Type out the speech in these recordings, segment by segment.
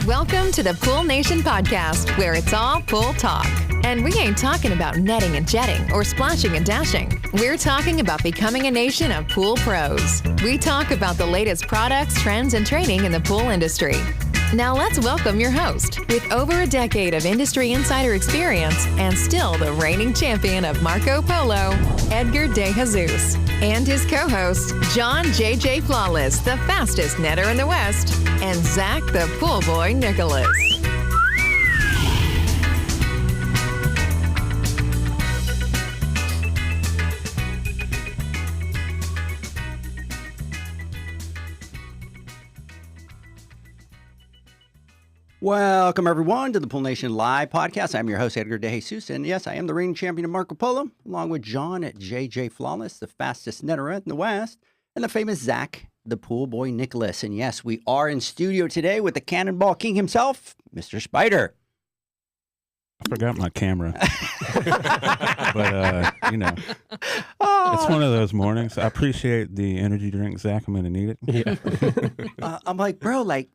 Welcome to the Pool Nation podcast, where it's all pool talk. And we ain't talking about netting and jetting or splashing and dashing. We're talking about becoming a nation of pool pros. We talk about the latest products, trends, and training in the pool industry. Now let's welcome your host, with over a decade of industry insider experience and still the reigning champion of Marco Polo, Edgar De Jesus, and his co-host, John J.J. Flawless, the fastest netter in the West, and Zach the Pool Boy Nicholas. Welcome, everyone, to the Pool Nation Live podcast. I'm your host, Edgar De Jesus, and yes, I am the reigning champion of Marco Polo, along with John at JJ Flawless, the fastest netter in the West, and the famous Zach, the Pool Boy Nicholas. And yes, we are in studio today with the Cannonball King himself, Mr. Spider. I forgot my camera, but it's one of those mornings. I appreciate the energy drink, Zach. I'm going to need it. Yeah. I'm like, bro, like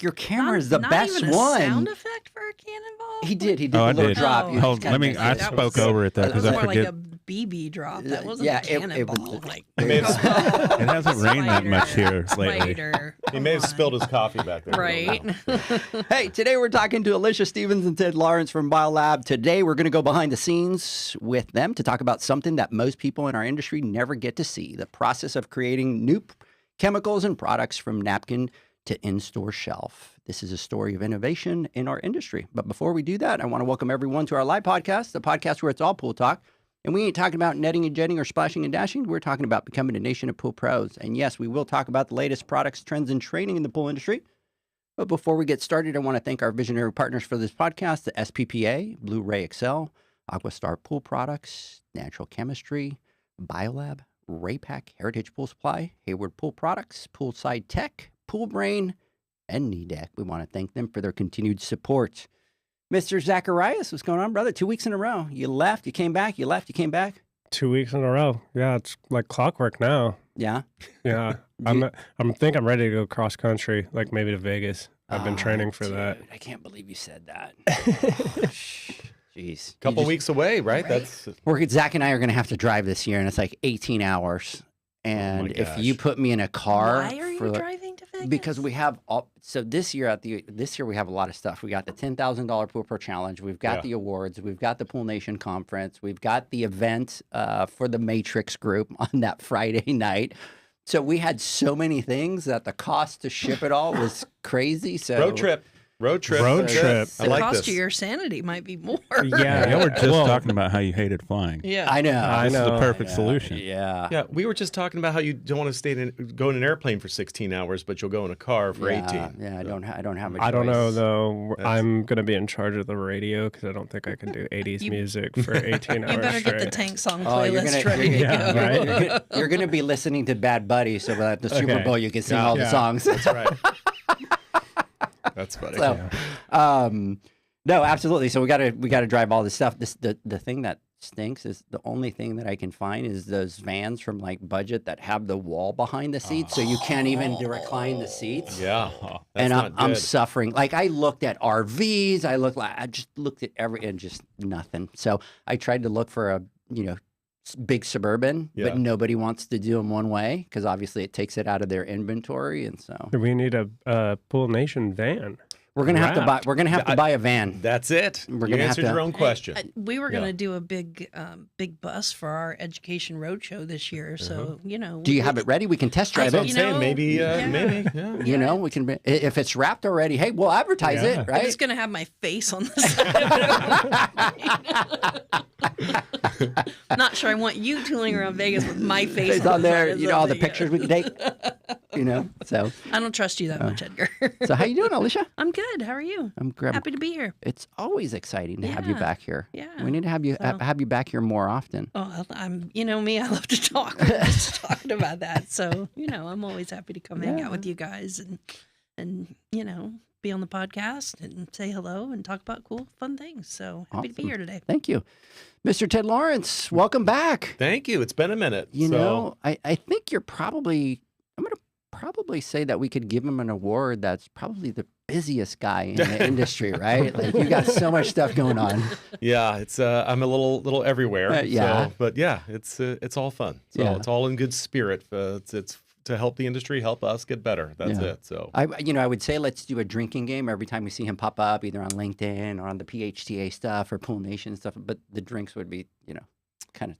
your camera is the not best even a one. Sound effect for a cannonball? He did. Oh, a I little did. drop. You Hold, just let me. kinda I missed it. spoke over it though That because was I more forget. like a BB drop. That wasn't Yeah, a cannonball. it It hasn't rained that much here lately. Spider. He may have spilled his coffee back there. Right. Hey, today we're talking to Alicia Stevens and Ted Lawrence from BioLab. Today we're going to go behind the scenes with them to talk about something that most people in our industry never get to see, the process of creating new chemicals and products from napkin to in-store shelf. This is a story of innovation in our industry. But before we do that, I want to welcome everyone to our live podcast, the podcast where it's all pool talk. And we ain't talking about netting and jetting or splashing and dashing. We're talking about becoming a nation of pool pros. And yes, we will talk about the latest products, trends, and training in the pool industry. But before we get started, I want to thank our visionary partners for this podcast, the SPPA, Blu-ray Excel, Aquastar Pool Products, Natural Chemistry, BioLab, Raypack Heritage Pool Supply, Hayward Pool Products, Poolside Tech, Pool Brain, and Knee Deck. We want to thank them for their continued support. Mr. Zacharias, what's going on, brother? 2 weeks in a row. You left, you came back, you left, you came back. 2 weeks in a row. Yeah, it's like clockwork now. Yeah? Yeah. I'm think I'm ready to go cross country, like maybe to Vegas. I've been training for that. I can't believe you said that. Jeez. Couple weeks away, right? That's Zach and I are going to have to drive this year, and it's like 18 hours. And if you put me in a car, Why are you driving to Vegas? Because we have so this year we have a lot of stuff. We got the $10,000 Pool Pro Challenge. We've got the awards. We've got the Pool Nation Conference. We've got the event for the Matrix group on that Friday night. So we had so many things that the cost to ship it all was crazy. So road trip. I like The cost this. of your sanity might be more. Yeah. Y'all were just talking about how you hated flying. Yeah. I know. This is the perfect solution. Yeah. Yeah, we were just talking about how you don't want to go in an airplane for 16 hours, but you'll go in a car for 18. Yeah, I don't have a choice. I don't know though. I'm gonna be in charge of the radio because I don't think I can do 80s music for 18 hours. You better get the straight. tank song Oh, playlist ready to go. Right? You're going to be listening to Bad Buddy, so at the Super Bowl you can sing all the songs. That's right. That's funny. So, no, absolutely. So we got to drive all this stuff. The thing that stinks is the only thing that I can find is those vans from like Budget that have the wall behind the seats, so you can't even recline the seats. Yeah, and not I'm good. suffering. Like I looked at RVs, I just looked at and just nothing. So I tried to look for a big Suburban, but nobody wants to do them one way because obviously it takes it out of their inventory, and so We need a Pool Nation van. we're gonna have to buy. We're gonna have to buy a van. That's it. We're You gonna have answered to- your own question. We were going to do a big bus for our education roadshow this year. So, Do you have it ready? We can test drive That's what I'm it. saying. Maybe, yeah. We can. If it's wrapped already, hey, we'll advertise it, right? It's going to have my face on the side. Not sure I want you tooling around Vegas with my face It's on there. the side of All the something. pictures we can take. So. I don't trust you that much, Edgar. So how you doing, Alicia? I'm good. How are you? I'm grabbing. Happy to be here. It's always exciting to have you Yeah. back here. Yeah. We need to have you back here more often. Oh, you know me, I love to talk. We're just talking about that. So, I'm always happy to come hang out with you guys and be on the podcast and say hello and talk about cool, fun things. So happy to be here today. Thank you. Mr. Ted Lawrence, welcome back. Thank you. It's been a minute. I think I'm going to probably say that we could give him an award that's probably the busiest guy in the industry, right? Like you got so much stuff going on. Yeah, it's I'm a little everywhere. Yeah. So, but yeah, it's all fun. So Yeah. it's all in good spirit. It's to help the industry, help us get better. That's Yeah. it. So I would say let's do a drinking game every time we see him pop up, either on LinkedIn or on the PHTA stuff or Pool Nation stuff. But the drinks would be, kind of.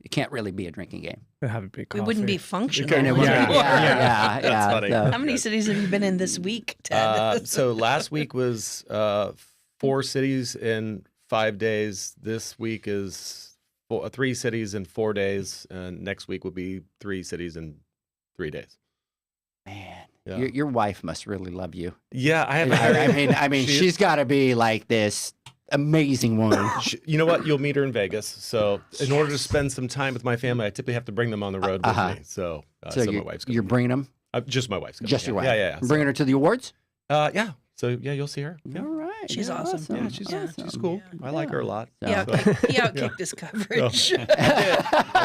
It can't really be a drinking game. They have a big We coffee. wouldn't be functional. And it would be- Yeah. That's funny. so- How many cities have you been in this week, Ted? So last week was 4 cities in 5 days. This week is 3 cities in 4 days, and next week will be 3 cities in 3 days. Man, Yeah. your wife must really love you. Yeah, I have. I mean, She- she's got to be like this amazing woman. You know what? You'll meet her in Vegas. So in order to spend some time with my family, I typically have to bring them on the road with me. So, So my you're, wife's you're bringing them, just my wife's coming. just your wife. Yeah. Bringing her to the awards. Yeah. So yeah, you'll see her. Yeah. All right, She's awesome. Yeah, she's cool. I like her a lot. So- Yeah, So- he outkicked his coverage.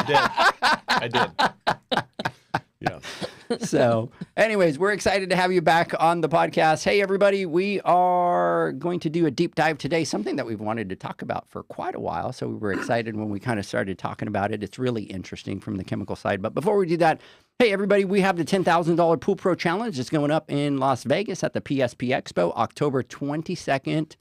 I did. Yeah. So, anyways, we're excited to have you back on the podcast. Hey, everybody, we are going to do a deep dive today, something that we've wanted to talk about for quite a while. So, we were excited when we kind of started talking about it. It's really interesting from the chemical side. But before we do that, hey, everybody, we have the $10,000 Pool Pro Challenge. It's going up in Las Vegas at the PSP Expo, October 22nd.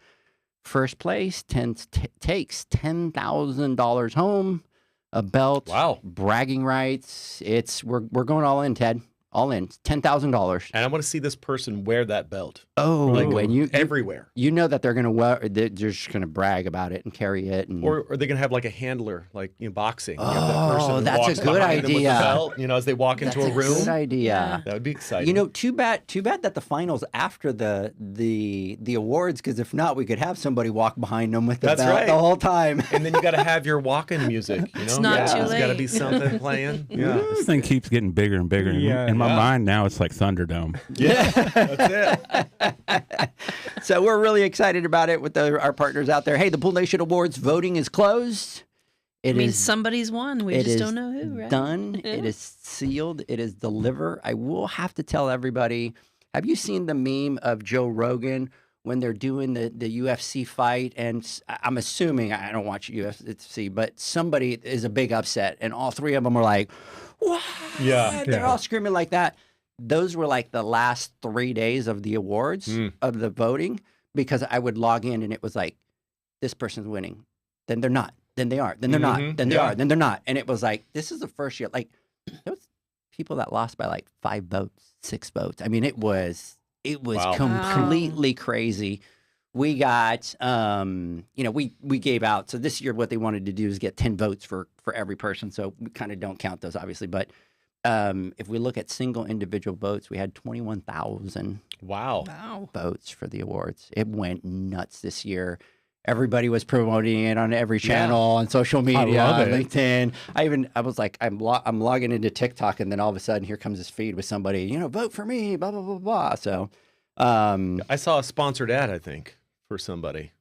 First place takes $10,000 home, a belt, Wow. bragging rights. We're going all in, Ted. All in. $10,000. And I want to see this person wear that belt Oh, when you everywhere. you know that they're just gonna brag about it and carry it, and Or are they going to have like a handler, like boxing? You have Oh, who that's a walks good behind them with the idea. belt, as they walk into that's a room. good idea. Yeah. That would be exciting. Too bad that the finals after the awards, because if not, we could have somebody walk behind them with the That's belt right. the whole time. and then you got to have your walk-in music. It's not too There's got to late. be something playing. Yeah, This thing keeps getting bigger and bigger. Yeah. In my Yeah. mind now, it's like Thunderdome. yeah, that's it. So we're really excited about it with our partners out there. Hey, the Pool Nation Awards voting is closed. I It mean, is somebody's won. We It just is don't know who, right? done. Yeah. It is sealed. It is delivered. I will have to tell everybody, have you seen the meme of Joe Rogan when they're doing the UFC fight? And I'm assuming, I don't watch UFC, but somebody is a big upset. And all three of them are like, what? Yeah. They're Yeah. all screaming like that. Those were like the last 3 days of the awards, of the voting, because I would log in and it was like, this person's winning. Then they're not. Then they are. Then they're not. Then they Yeah. are. Then they're not. And it was like, this is the first year. Like, there was people that lost by like 5 votes, 6 votes. I mean, it was Wow. completely crazy. We got, we gave out. So this year, what they wanted to do is get 10 votes for every person. So we kind of don't count those, obviously. But if we look at single individual votes, we had 21,000 Wow. Wow. votes for the awards. It went nuts this year. Everybody was promoting it on every channel, on social media, love it. LinkedIn. I was like, I'm logging into TikTok, and then all of a sudden, here comes this feed with somebody, vote for me, blah blah blah blah. So, I saw a sponsored ad, I think, for somebody.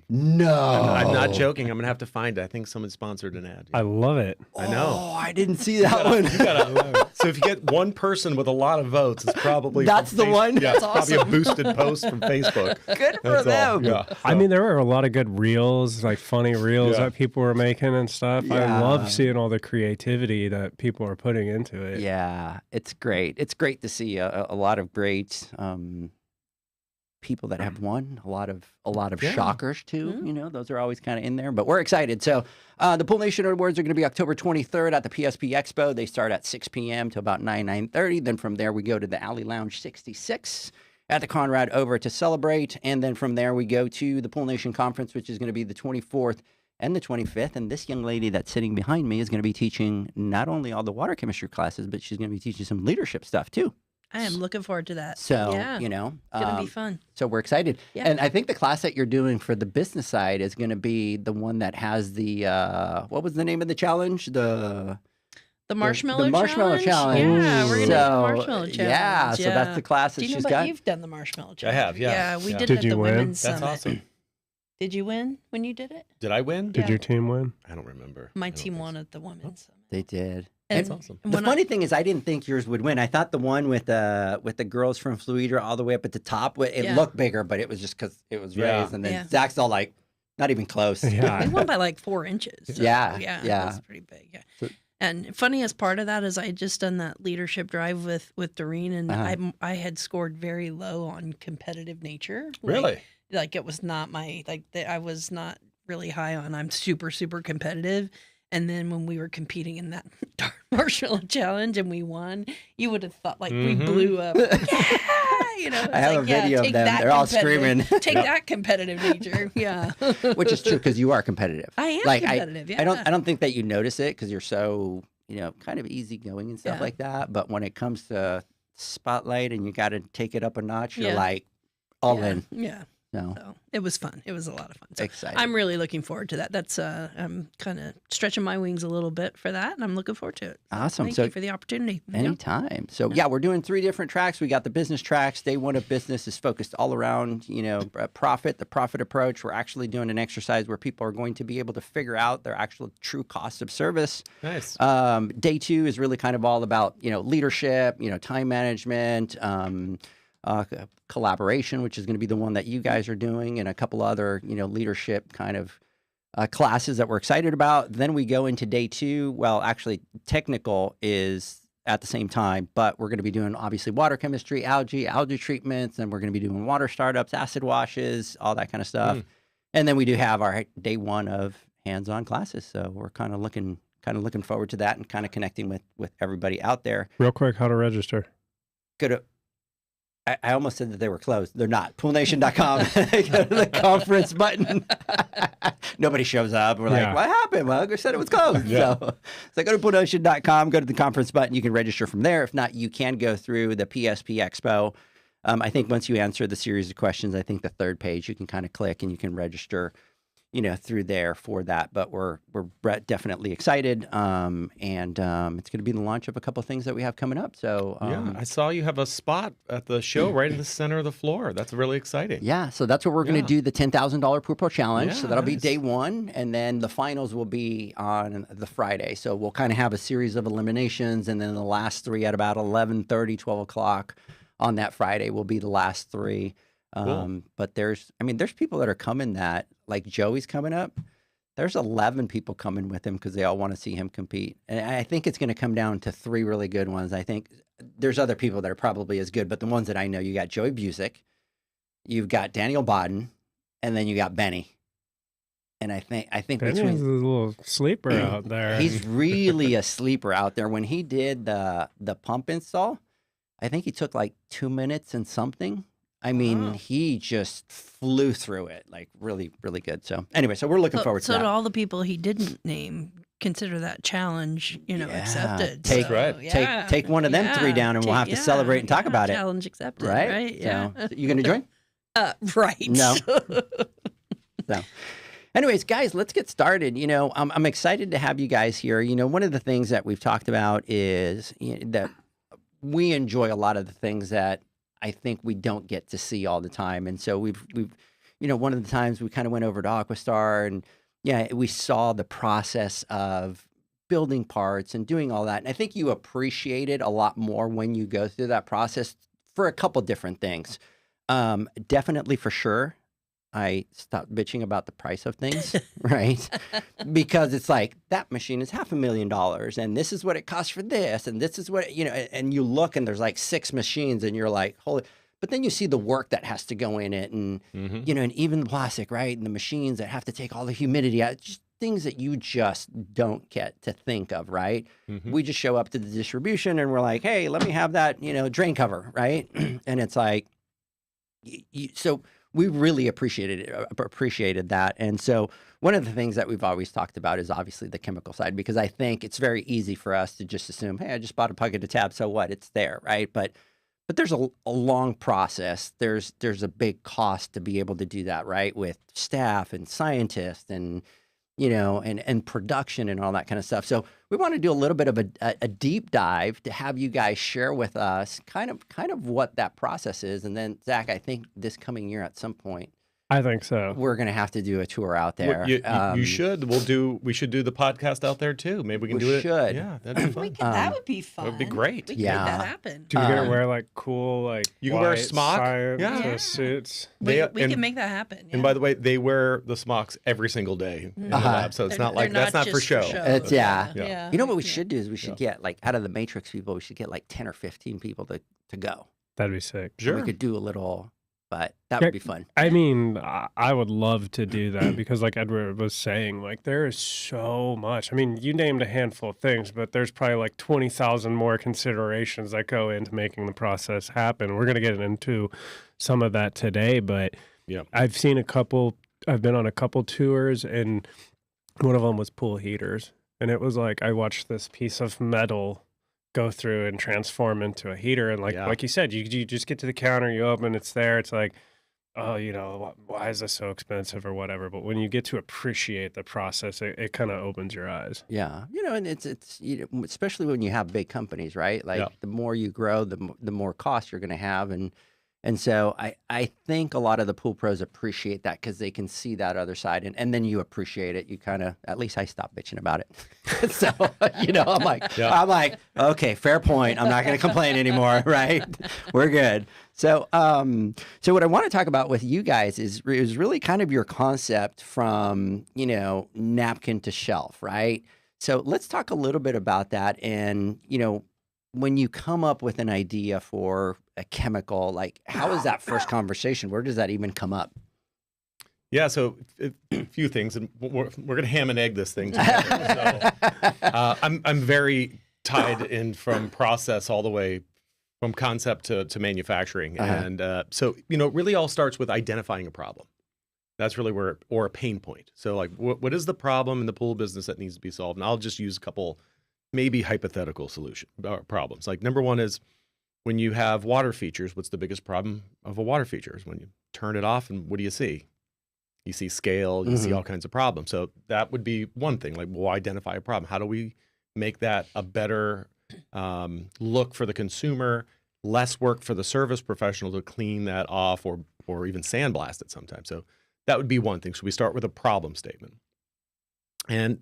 no, I'm not joking. I'm gonna have to find it. I think someone sponsored an ad. I love it. I know. Oh, I didn't see that one. So if you get one person with a lot of votes, it's probably That's from the one? Yeah, it's That's probably a boosted post from Facebook. Good for That's all. them. Yeah. I mean, there were a lot of good reels, like funny reels Yeah. that people were making and stuff. I Yeah. love seeing all the creativity that people are putting into it. Yeah, it's great. It's great to see a lot of great people that have won. A lot of Yeah. shockers too. Those are always kind of in there. But we're excited. So the Pool Nation Awards are going to be October 23rd at the PSP Expo. They start at 6 p.m. to about 9:30. Then from there we go to the Alley Lounge 66 at the Conrad over to celebrate. And then from there we go to the Pool Nation Conference, which is going to be the 24th and the 25th. And this young lady that's sitting behind me is going to be teaching not only all the water chemistry classes, but she's going to be teaching some leadership stuff too. I am looking forward to that. So, yeah, it's gonna be fun. so we're excited. Yeah. And I think the class that you're doing for the business side is going to be the one that has the, what was the name of the challenge? The Marshmallow marshmallow challenge. Yeah, we're gonna do the So, marshmallow challenge. yeah, so that's the class that Do you know she's about got. you've done the marshmallow challenge? have, yeah. Yeah, we Yeah. did Did it at you the win? Women's That's Summit. awesome. Did you win when you did it? Did I win? Did Yeah. your team win? I don't remember. My I don't team think won so. at the Women's Summit. They did. And That's awesome. The when funny thing is, I didn't think yours would win. I thought the one with the girls from Fluidra all the way up at the top, it Yeah. looked bigger, but it was just because it was Yeah. raised. And then Yeah. Zach's all like, not even close. they Yeah. won by like 4 inches. So, Yeah, yeah, yeah. that's pretty big. Yeah. So- And funniest part of that is I had just done that leadership drive with Doreen, and I had scored very low on competitive nature. Really? Like it was not my I was not really high on. I'm super competitive. And then when we were competing in that dark marshmallow challenge and we won, you would have thought like we blew up. Yeah, you know. I have a video of them. They're all screaming. Take that competitive nature. Yeah. Which is true because you are competitive. I am Like, competitive. Yeah. I don't think that you notice it because you're so, kind of easygoing and stuff Yeah. like that. But when it comes to spotlight and you got to take it up a notch, you're Yeah. like all Yeah. in. Yeah. So So it was fun. It was a lot of fun. So excited. I'm really looking forward to that. That's I'm kind of stretching my wings a little bit for that, and I'm looking forward to it. So Awesome. Thank So you for the opportunity. Yeah. Anytime. So yeah, we're doing 3 different tracks. We got the business tracks. Day 1 of business is focused all around, profit, the profit approach. We're actually doing an exercise where people are going to be able to figure out their actual true cost of service. Nice. Day 2 is really kind of all about, leadership, time management, collaboration, which is going to be the one that you guys are doing, and a couple other, leadership kind of classes that we're excited about. Then we go into day 2. Well, actually, technical is at the same time, but we're going to be doing obviously water chemistry, algae treatments, and we're going to be doing water startups, acid washes, all that kind of stuff. And then we do have our day 1 of hands-on classes. So we're kind of looking forward to that and kind of connecting with everybody out there. Real quick, how to register? Go to I almost said that they were closed. They're not. Poolnation.com. Go to the conference button. Nobody shows up. We're like, what happened? Well, I said it was closed. Yeah. So go to poolnation.com, go to the conference button. You can register from there. If not, you can go through the PSP Expo. I think once you answer the series of questions, I think the 3rd page, you can kind of click and you can register, through there for that. But we're definitely excited. And it's going to be the launch of a couple of things that we have coming up. So I saw you have a spot at the show right in the center of the floor. That's really exciting. Yeah, so that's what we're going to do, the $10,000 Pool Pro Challenge. Yeah, So that'll be nice. day 1, and then the finals will be on the Friday. So we'll kind of have a series of eliminations, and then the last 3 at about 11:30, 12 o'clock on that Friday will be the last 3. Cool. But there's people that are coming that, like Joey's coming up. There's 11 people coming with him because they all want to see him compete. And I think it's going to come down to 3 really good ones. I think there's other people that are probably as good, but the ones that I know, you got Joey Busick, you've got Daniel Bodden, and then you got Benny. And I think Benny's a little sleeper out there. he's really a sleeper out there. When he did the pump install, I think he took like 2 minutes and something. I mean, he just flew through it, like really, really good. So anyway, so we're looking forward to So that. to all the people he didn't name, consider that challenge, accepted. Take- So, right. yeah. Take one of them 3 down, and we'll have to celebrate and talk about it. Challenge accepted, Right? right? Yeah. So you going to join? Right. No. So, anyways, guys, let's get started. I'm excited to have you guys here. One of the things that we've talked about is that we enjoy a lot of the things that I think we don't get to see all the time. And so we've one of the times we kind of went over to Aquastar, and we saw the process of building parts and doing all that. And I think you appreciate it a lot more when you go through that process for a couple different things. Definitely, for sure, I stopped bitching about the price of things, right? Because it's like, that machine is $500,000, and this is what it costs for this, and this is what, and you look and there's like 6 machines, and you're like, holy, but then you see the work that has to go in it, and, and even the plastic, right? And the machines that have to take all the humidity out, just things that you just don't get to think of, right? We just show up to the distribution and we're like, hey, let me have that, drain cover, right? And it's like, so we really appreciated that. And so one of the things that we've always talked about is obviously the chemical side, because I think it's very easy for us to just assume, hey, I just bought a bucket of tab, so what? It's there, right? But there's a long process. There's a big cost to be able to do that, right? With staff and scientists and, and production and all that kind of stuff. So we want to do a little bit of a deep dive to have you guys share with us kind of what that process is. And then, Zach, I think this coming year at some point, I think so. We're going to have to do a tour out there. You should. We should do the podcast out there too. Maybe we can do it. Should. Yeah, that'd be fun. That would be fun. That would be great. We can Yeah. make that happen. Do you get to wear like cool like You can wear a white smock. science suits? We And- can make that happen. And by the way, they wear the smocks every single day in the lab, so it's They're- not like they're that's not for just show. It's- yeah. Yeah. You know what we should do is we should get like out of the Matrix people, we should get like 10 or 15 people to go. That'd be sick. And Sure. we could do a little, but that Yeah. would be fun. I mean, I would love to do that because, like Edward was saying, like there is so much. I mean, you named a handful of things, but there's probably like 20,000 more considerations that go into making the process happen. We're gonna get into some of that today, but Yeah. I've seen a couple. I've been on a couple tours, and one of them was pool heaters, and it was like I watched this piece of metal go through and transform into a heater, and like you said, you just get to the counter, you open, it's there, it's like, oh, you know, why is this so expensive or whatever? But when you get to appreciate the process, it kind of opens your eyes. Yeah, and it's especially when you have big companies, right? Like the more you grow, the more cost you're going to have, and so I think a lot of the pool pros appreciate that because they can see that other side, and then you appreciate it. You kind of, at least I stopped bitching about it. So I'm like, okay, fair point. I'm not going to complain anymore, right? We're good. So so what I want to talk about with you guys is really kind of your concept from napkin to shelf, right? So let's talk a little bit about that, and when you come up with an idea for a chemical, like how is that first conversation? Where does that even come up? Yeah, so a few things, and we're going to ham and egg this thing together. So, I'm very tied in from process all the way from concept to manufacturing, and so it really all starts with identifying a problem. That's really or a pain point. So like, what is the problem in the pool business that needs to be solved? And I'll just use a couple maybe hypothetical problems. Like number one is when you have water features, what's the biggest problem of a water feature? Is when you turn it off and what do you see? You see scale, you see all kinds of problems. So that would be one thing, like we'll identify a problem. How do we make that a better look for the consumer, less work for the service professional to clean that off or even sandblast it sometimes. So that would be one thing. So we start with a problem statement. And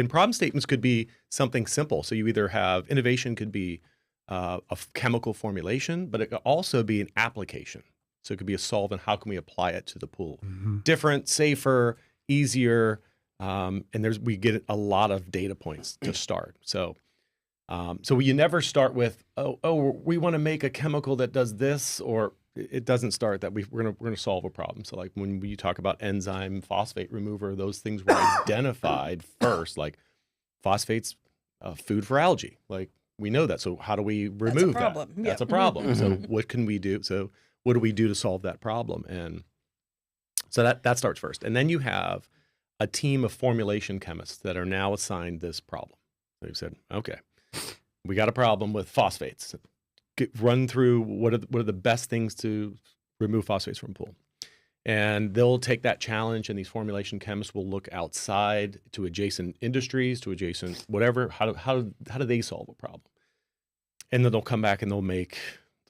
problem statements could be something simple. So you either have innovation could be a chemical formulation, but it could also be an application. So it could be a solvent. How can we apply it to the pool? Different, safer, easier, and we get a lot of data points to start. So you never start with we want to make a chemical that does this, or it doesn't start that we're gonna solve a problem. So like when we talk about enzyme phosphate remover, those things were identified first. Like phosphate's food for algae. Like we know that. So how do we remove that? That's a problem. So what can we do? So what do we do to solve that problem? And so that starts first. And then you have a team of formulation chemists that are now assigned this problem. They've said, okay, we got a problem with phosphates. Run through what are the best things to remove phosphates from a pool. And they'll take that challenge, and these formulation chemists will look outside to adjacent industries, to adjacent whatever. How do they solve a problem? And then they'll come back and they'll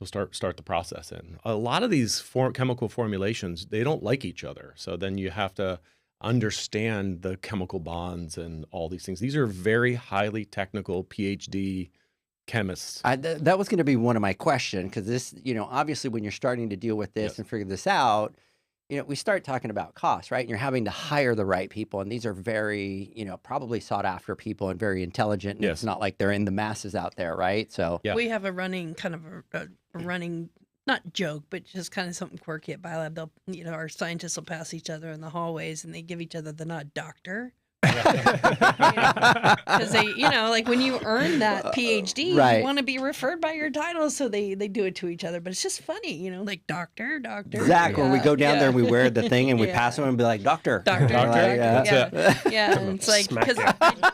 start the process. And a lot of these chemical formulations, they don't like each other. So then you have to understand the chemical bonds and all these things. These are very highly technical PhD chemists. That was going to be one of my questions, because this, obviously when you're starting to deal with this and figure this out, we start talking about costs, right? And you're having to hire the right people. And these are very, probably sought after people and very intelligent. And it's not like they're in the masses out there, right? So we have a running kind of a running, not joke, but just kind of something quirky at Biolab. They'll, our scientists will pass each other in the hallways and they give each other the nod doctor. Because they, like when you earn that PhD, you want to be referred by your title, so they do it to each other. But it's just funny, like doctor. Exactly. When we go down there and we wear the thing and we pass them and be like, doctor. Yeah. And it's like, because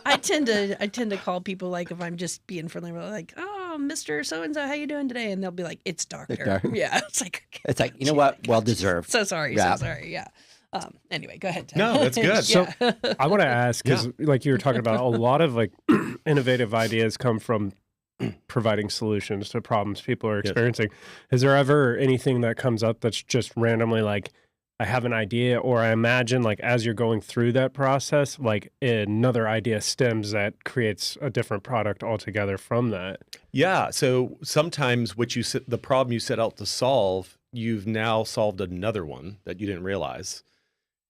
I tend to call people, like if I'm just being friendly, like, oh, Mr. So-and-so, how you doing today? And they'll be like, it's doctor. Yeah. It's like, okay. It's like, you know what? Well deserved. So sorry. Yeah. Anyway, go ahead, Tim. No, that's good. So I want to ask, because like you were talking about, a lot of like innovative ideas come from providing solutions to problems people are experiencing. Is there ever anything that comes up that's just randomly like, I have an idea, or I imagine like as you're going through that process, like another idea stems that creates a different product altogether from that. Yeah. So sometimes the problem you set out to solve, you've now solved another one that you didn't realize.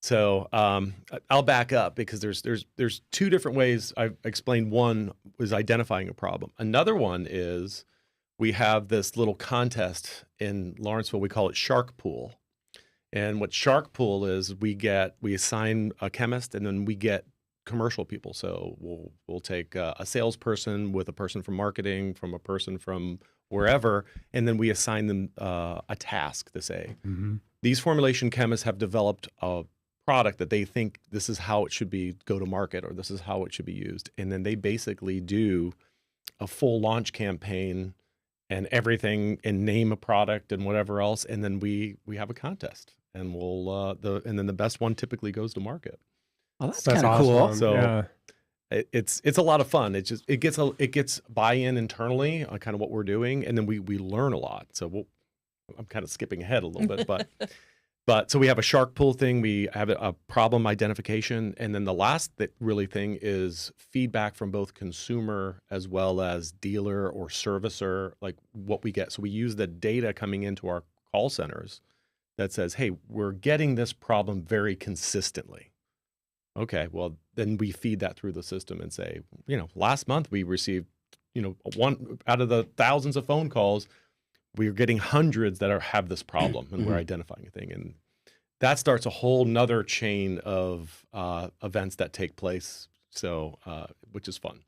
So I'll back up because there's two different ways. I've explained. One was identifying a problem. Another one is we have this little contest in Lawrenceville. We call it Shark Pool. And what Shark Pool is, we assign a chemist, and then we get commercial people. So we'll take a salesperson with a person from marketing, from a person from wherever, and then we assign them a task to say, these formulation chemists have developed a product that they think this is how it should go to market, or this is how it should be used. And then they basically do a full launch campaign and everything, and name a product and whatever else. And then we have a contest, and and then the best one typically goes to market. Oh, that's kind of cool. awesome. So Yeah. it's a lot of fun. It gets buy-in internally on kind of what we're doing, and then we learn a lot. So I'm kind of skipping ahead a little bit, but so we have a Shark Pool thing. We have a problem identification, and then the last thing is feedback from both consumer as well as dealer or servicer, like what we get. So we use the data coming into our call centers that says, hey, we're getting this problem very consistently. Okay, well, then we feed that through the system and say, last month we received, one out of the thousands of phone calls, we're getting hundreds that have this problem, and we're identifying a thing. And that starts a whole nother chain of events that take place. So, which is fun.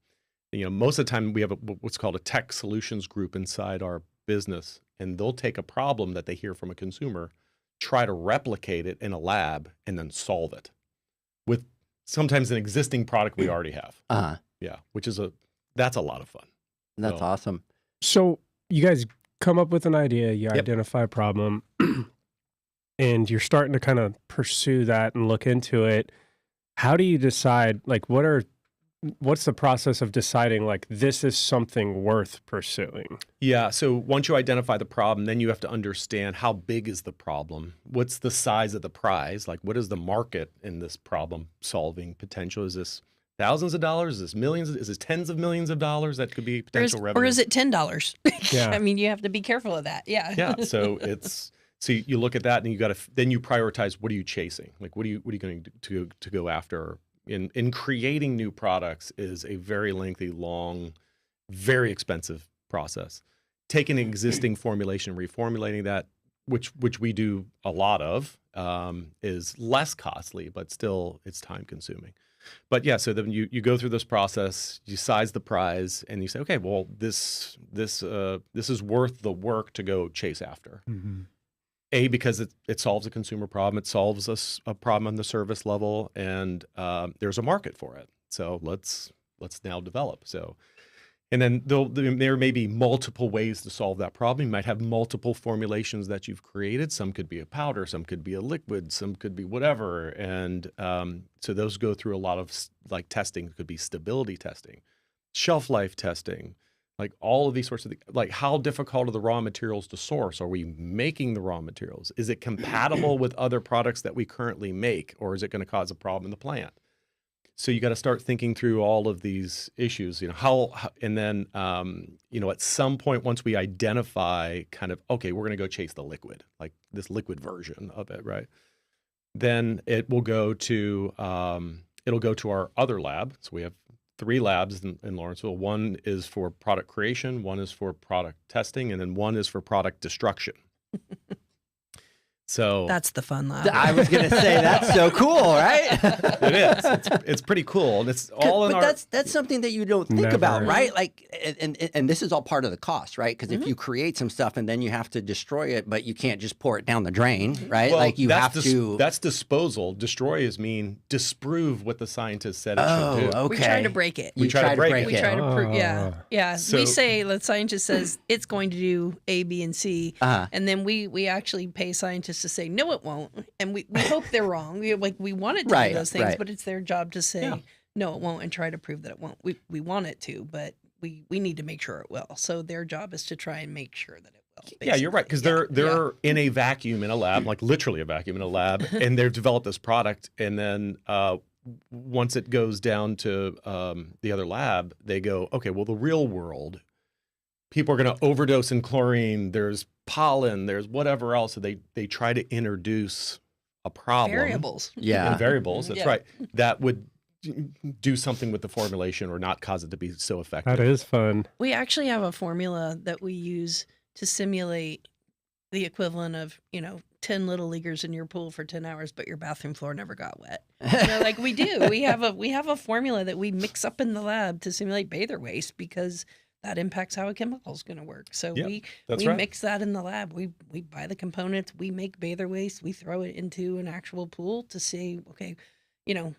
Most of the time we have what's called a tech solutions group inside our business, and they'll take a problem that they hear from a consumer, try to replicate it in a lab, and then solve it with sometimes an existing product we already have. Yeah, that's a lot of fun. That's awesome. So you guys come up with an idea, you identify a problem, and you're starting to kind of pursue that and look into it. How do you decide, like, what's the process of deciding, like, this is something worth pursuing? Yeah, so once you identify the problem, then you have to understand how big is the problem? What's the size of the prize? Like, what is the market in this problem solving potential? Is this thousands of dollars? Is this millions? Is it tens of millions of dollars that could be potential revenue? Or is it $10? Yeah. I mean, you have to be careful of that. Yeah. Yeah. So you look at that, and then you prioritize, what are you chasing? Like, what are you going to go after? In creating new products is a very lengthy, long, very expensive process. Taking an existing formulation, reformulating that, which we do a lot of, is less costly, but still it's time consuming. But yeah, so then you go through this process, you size the prize, and you say, okay, well, this is worth the work to go chase after. Because it solves a consumer problem, it solves a problem on the service level, and there's a market for it. So let's now develop. So, and then there may be multiple ways to solve that problem. You might have multiple formulations that you've created. Some could be a powder, some could be a liquid, some could be whatever. And so those go through a lot of like testing. It could be stability testing, shelf life testing, like all of these sorts of things. Like, how difficult are the raw materials to source? Are we making the raw materials? Is it compatible with other products that we currently make, or is it going to cause a problem in the plant? So you got to start thinking through all of these issues, and then, at some point, once we identify kind of, okay, we're going to go chase the liquid, like this liquid version of it, right? Then it will go to, our other lab. So we have 3 labs in Lawrenceville. One is for product creation, one is for product testing, and then one is for product destruction. So That's the fun lab. I was going to say, that's so cool, right? it is. It's pretty cool, and it's all in our. That's something that you don't think about, right? Like, and this is all part of the cost, right? Because if you create some stuff and then you have to destroy it, but you can't just pour it down the drain, right? Well, like you have to. That's disposal. Destroy disprove what the scientists said it should do. Okay. We try to break it. We try to break it. We try to prove, yeah. So- We say, the scientist says it's going to do A, B, and C, and then we actually pay scientists to say, no, it won't. And we hope they're wrong. We want it to do those things, but it's their job to say, no, it won't, and try to prove that it won't. We want it to, but we need to make sure it will. So their job is to try and make sure that it well. Yeah, you're right, because they're in a vacuum in a lab, like literally a vacuum in a lab, and they've developed this product, and then once it goes down to the other lab, they go, okay, well, the real world, people are going to overdose in chlorine. There's pollen. There's whatever else. So they try to introduce a problem. Variables. Yeah. And variables. That's Yeah. right. That would do something with the formulation or not cause it to be so effective. That is fun. We actually have a formula that we use to simulate the equivalent of, 10 little leaguers in your pool for 10 hours, but your bathroom floor never got wet. Like we do. We have a formula that we mix up in the lab to simulate bather waste because that impacts how a chemical is going to work. So Yep, we that's right. mix that in the lab. We buy the components, we make bather waste, we throw it into an actual pool to see, okay,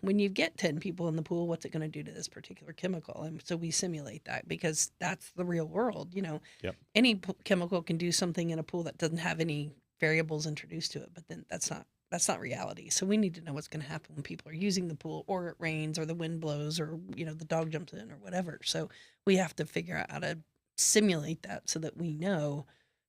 when you get 10 people in the pool, what's it going to do to this particular chemical? And so we simulate that because that's the real world. Yep. Any chemical can do something in a pool that doesn't have any variables introduced to it, but then that's not reality. So we need to know what's going to happen when people are using the pool, or it rains, or the wind blows, or the dog jumps in, or whatever. So we have to figure out how to simulate that so that we know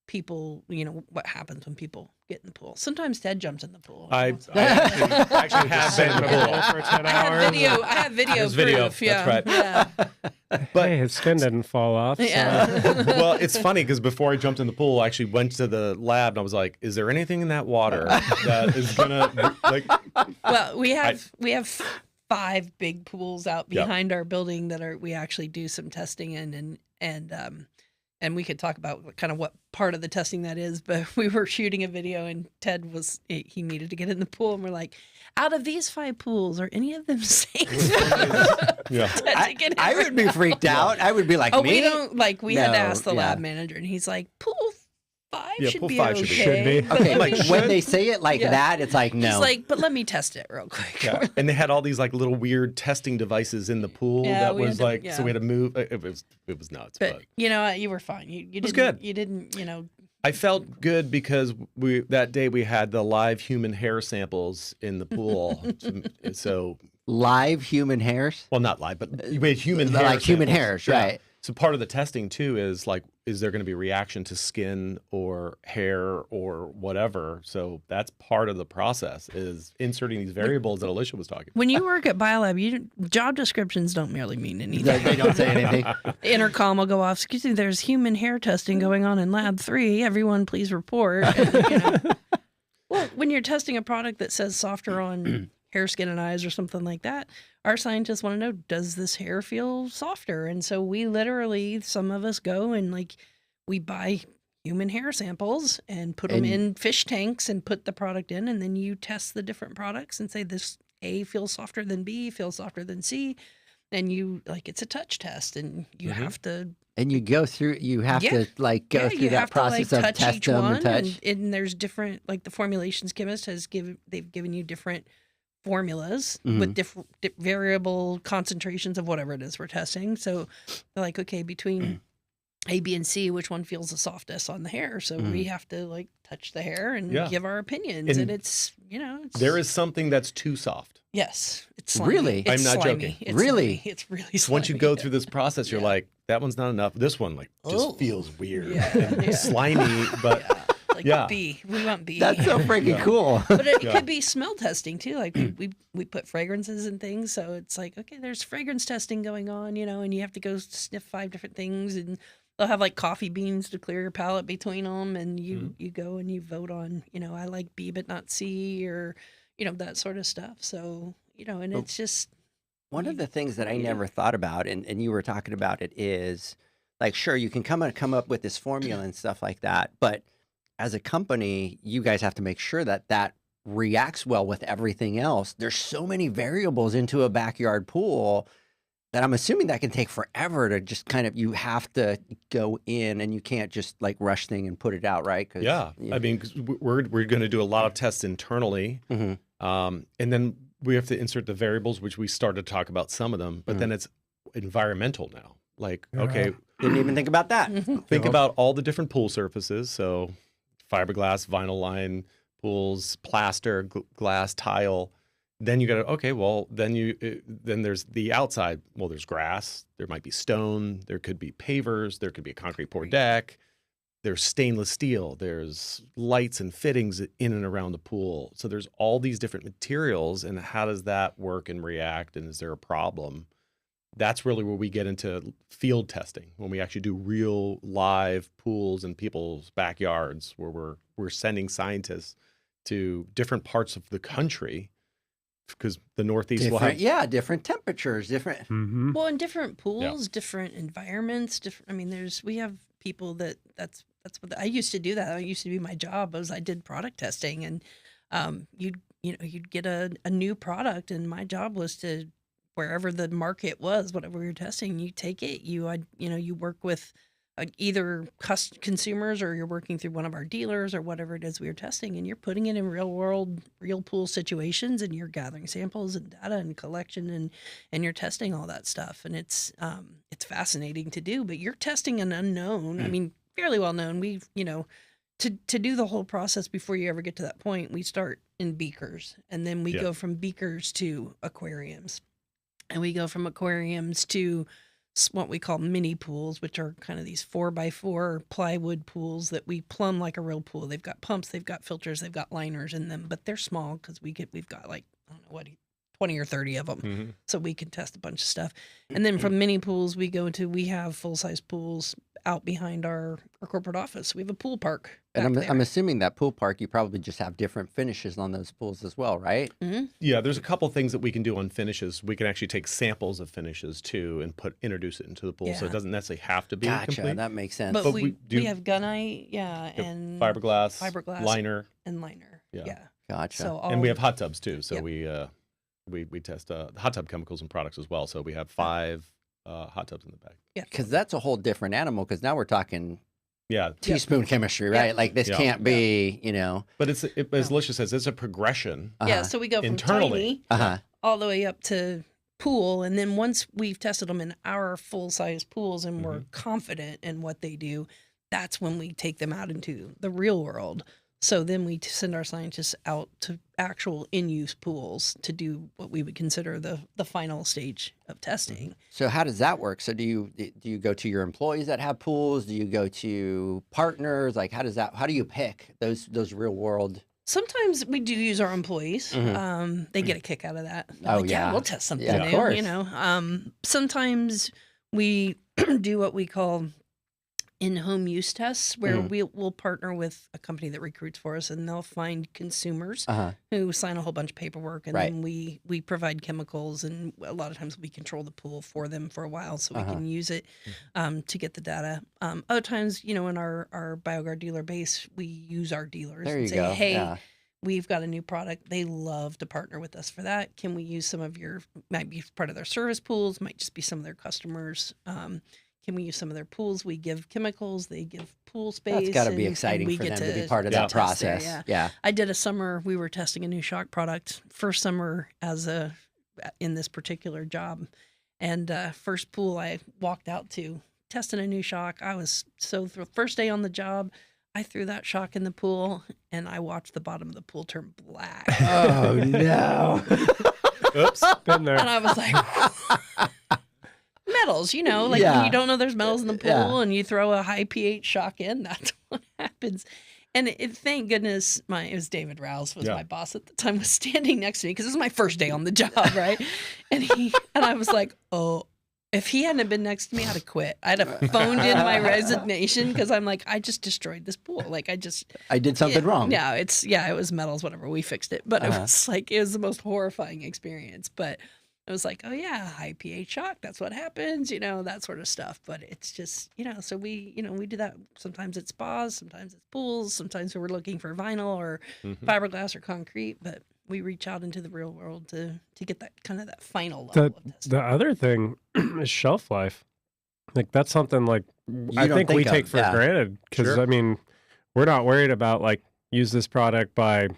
people, what happens when people get in the pool. Sometimes Ted jumps in the pool. I actually have been in the pool. For 10 I hours. have video There's video, proof. Yeah. that's right. Yeah. But Hey, his skin didn't fall off. So. Yeah. well, it's funny because before I jumped in the pool, I actually went to the lab and I was like, "Is there anything in that water that is gonna like?" Well, we have 5 big pools out Yep. behind our building that we actually do some testing in, and we could talk about kind of what part of the testing that is, but we were shooting a video and Ted he needed to get in the pool, and we're like, out of these 5 pools, are any of them safe? Yeah. Ted to get in. I would be freaked out. I would be like, Oh, me? we don't we had to No, ask the yeah. lab manager, and he's like, pool 5 Yeah, should pool be 5 okay. should be. Should be. but Okay, let me- when they say it like Yeah. that, it's like, no. He's like, but let me test it real quick. Yeah. And they had all these like little weird testing devices in the pool Yeah, that we was had to- like, yeah. so we had to move. It was nuts. But But you were fine. You was didn't, good. You didn't, I felt good because that day we had the live human hair samples in the pool. So Live human hairs? well, not live, but we had human hair. Like human samples. hairs, Yeah. right. So part of the testing too is like, is there going to be reaction to skin or hair or whatever? So that's part of the process, is inserting these variables that Alicia was talking about. When you work at Biolab, job descriptions don't merely mean anything. They don't say anything. Intercom will go off. Excuse me, there's human hair testing going on in Lab 3. Everyone, please report. And, Well, when you're testing a product that says softer on hair, skin, and eyes or something like that, our scientists want to know, does this hair feel softer? And so we literally, some of us go and we buy human hair samples and put them in fish tanks and put the product in, and then you test the different products and say this A feels softer than B, feels softer than C, and it's a touch test, and you have to. And you go through, you have Yeah. to go through you that have process to, of touch test each them one, and touch. and there's different, the formulations chemist they've given you different formulas with different variable concentrations of whatever it is we're testing. So they're like, okay, between A, B, and C, which one feels the softest on the hair? So we have to touch the hair and Yeah. give our opinions, and And it's There is something that's too soft. yes, it's slimy. Really? It's I'm not slimy. joking. It's Really? slimy. It's really slimy. Once you go through this process, you're Yeah. like, that one's not enough. This one just Oh. feels weird, Yeah. and Yeah. slimy, but Yeah. B, we want B. That's so freaking cool. But it Yeah. could be smell testing too. Like we put fragrances and things, so it's like, okay, there's fragrance testing going on, and you have to go sniff 5 different things, and they'll have coffee beans to clear your palate between them, and you go and you vote on, I like B but not C, or that sort of stuff. So and it's just One of the things that I never thought about, and you were talking about it, is sure, you can come up with this formula and stuff like that, but as a company, you guys have to make sure that reacts well with everything else. There's so many variables into a backyard pool that I'm assuming that can take forever to just you have to go in, and you can't just rush thing and put it out, right? 'Cause, yeah. I mean, 'cause we're going to do a lot of tests internally, Mhm. And then we have to insert the variables, which we started to talk about some of them, but then it's environmental now. Okay, Didn't even think about that. think about all the different pool surfaces. So fiberglass, vinyl line pools, plaster, glass, tile. Then you got to, okay, well, then there's the outside. Well, there's grass. There might be stone. There could be pavers. There could be a concrete pour deck. there's stainless steel, there's lights and fittings in and around the pool. So there's all these different materials, and how does that work and react, and is there a problem? That's really where we get into field testing, when we actually do real live pools in people's backyards, where we're sending scientists to different parts of the country, because the Northeast will have different temperatures, different. Mm-hmm. Well, in different pools, different environments, different. I mean, we have people that's what I used to do. That I used to be my job. I did product testing, and you'd get a new product, and my job was to, wherever the market was, whatever we were testing, you take it. You work with either consumers, or you're working through one of our dealers, or whatever it is we were testing, and you're putting it in real pool situations, and you're gathering samples and data and collection, and you're testing all that stuff, and it's fascinating to do. But you're testing an unknown. I mean, fairly well known. We've to do the whole process before you ever get to that point, we start in beakers, and then we go from beakers to aquariums. And we go from aquariums to what we call mini pools, which are kind of these 4x4 plywood pools that we plumb like a real pool. They've got pumps, they've got filters, they've got liners in them, but they're small because we've got like, I don't know what, 20 or 30 of them. Mm-hmm. So we can test a bunch of stuff. And then from mini pools, we have full-size pools out behind our corporate office. We have a pool park. And I'm assuming that pool park, you probably just have different finishes on those pools as well, right? Mm-hmm. Yeah, there's a couple things that we can do on finishes. We can actually take samples of finishes too and introduce it into the pool, so it doesn't necessarily have to be complete. That makes sense. But we have gunite, and fiberglass, liner, and liner. Yeah. Gotcha. So and we have hot tubs too. So we test hot tub chemicals and products as well. So we have 5 hot tubs in the back. Yeah, because that's a whole different animal. Because now we're talking Yeah. teaspoon chemistry, right? Like this can't be, But as Alicia says, it's a progression. Yeah, so we go from internally tiny all the way up to pool. And then once we've tested them in our full-size pools and we're confident in what they do, that's when we take them out into the real world. So then we send our scientists out to actual in-use pools to do what we would consider the final stage of testing. So how does that work? So do you go to your employees that have pools? Do you go to partners? Like how do you pick those real world? Sometimes we do use our employees. They get a kick out of that. Oh, like, yeah. We'll test something Yeah, new, of course. Sometimes we do what we call in-home use tests, where we'll partner with a company that recruits for us, and they'll find consumers who sign a whole bunch of paperwork, and then we provide chemicals, and a lot of times we control the pool for them for a while so we can use it to get the data. Other times, in our BioGuard dealer base, we use our dealers and say, hey, we've got a new product. They love to partner with us for that. Can we use some of might be part of their service pools, might just be some of their customers. Can we use some of their pools? We give chemicals, they give pool space. That's got to be exciting for them to be part of that process. Yeah. I did a summer, we were testing a new shock product, first summer in this particular job. And first pool I walked out to, testing a new shock. I was so thrilled. First day on the job, I threw that shock in the pool, and I watched the bottom of the pool turn black. Oh, no. Oops, been there. And I was like... metals, when you don't know there's metals in the pool and you throw a high pH shock in, that's what happens. And thank goodness it was David Rouse was my boss at the time, was standing next to me because it was my first day on the job, right? And I was like, oh, if he hadn't been next to me, I'd have quit. I'd have phoned in my resignation because I'm like, I just destroyed this pool. Like I did something wrong. Yeah, it was metals, whatever. We fixed it, but it was the most horrifying experience. But it was like, oh yeah, high pH shock. That's what happens, that sort of stuff. But it's just, so we do that. Sometimes it's spas, sometimes it's pools, sometimes we're looking for vinyl or fiberglass or concrete. But we reach out into the real world to get that kind of that final level of testing. The other thing is shelf life. Like that's something like I think we take for granted because I mean, we're not worried about like use this product by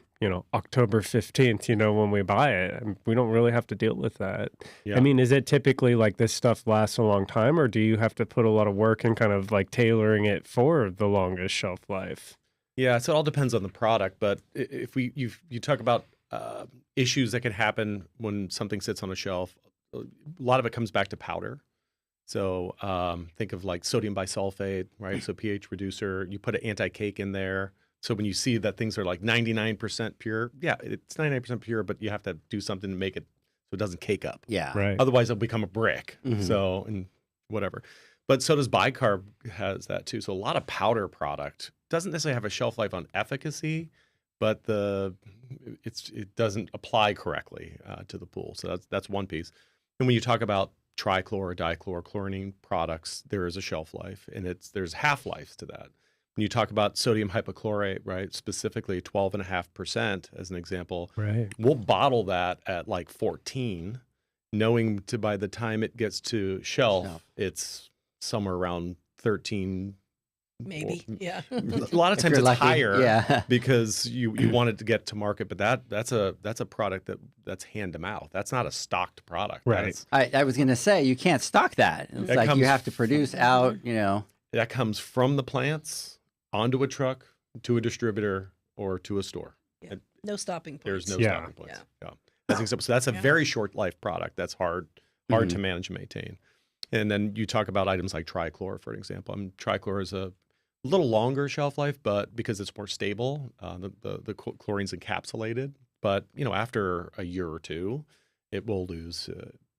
October 15th, when we buy it. We don't really have to deal with that. Yeah. I mean, is it typically like this stuff lasts a long time, or do you have to put a lot of work in kind of like tailoring it for the longest shelf life? Yeah, so it all depends on the product. But if you talk about issues that can happen when something sits on a shelf, a lot of it comes back to powder. So think of like sodium bisulfate, right? So pH reducer. You put an anti-cake in there. So when you see that things are like 99% pure, yeah, it's 99% pure, but you have to do something to make it so it doesn't cake up. Yeah. Right. Otherwise, it'll become a brick. Mhm. So, and whatever. But so does bicarb has that too. So a lot of powder product doesn't necessarily have a shelf life on efficacy, but it doesn't apply correctly to the pool. So that's one piece. And when you talk about trichlor or dichlorochlorine products, there is a shelf life, and there's half-lives to that. When you talk about sodium hypochlorite, right, specifically 12.5% as an example, Right. we'll bottle that at like 14, knowing by the time it gets to shelf, it's somewhere around 13. Maybe. Yeah. A lot of If times you're it's lucky, higher yeah. because you want it to get to market, but that's a product that's hand to mouth. That's not a stocked product. Right. I was going to say, you can't stock that. It's That like you comes have to produce out, That comes from the plants onto a truck to a distributor or to a store. Yeah. No stopping points. There's no Yeah. stopping points. Yeah. That's example. So that's a very short life product. That's hard to manage and maintain. And then you talk about items like trichlor, for example. Trichlor is a little longer shelf life, but because it's more stable, the chlorine's encapsulated. But after a year or two, it will lose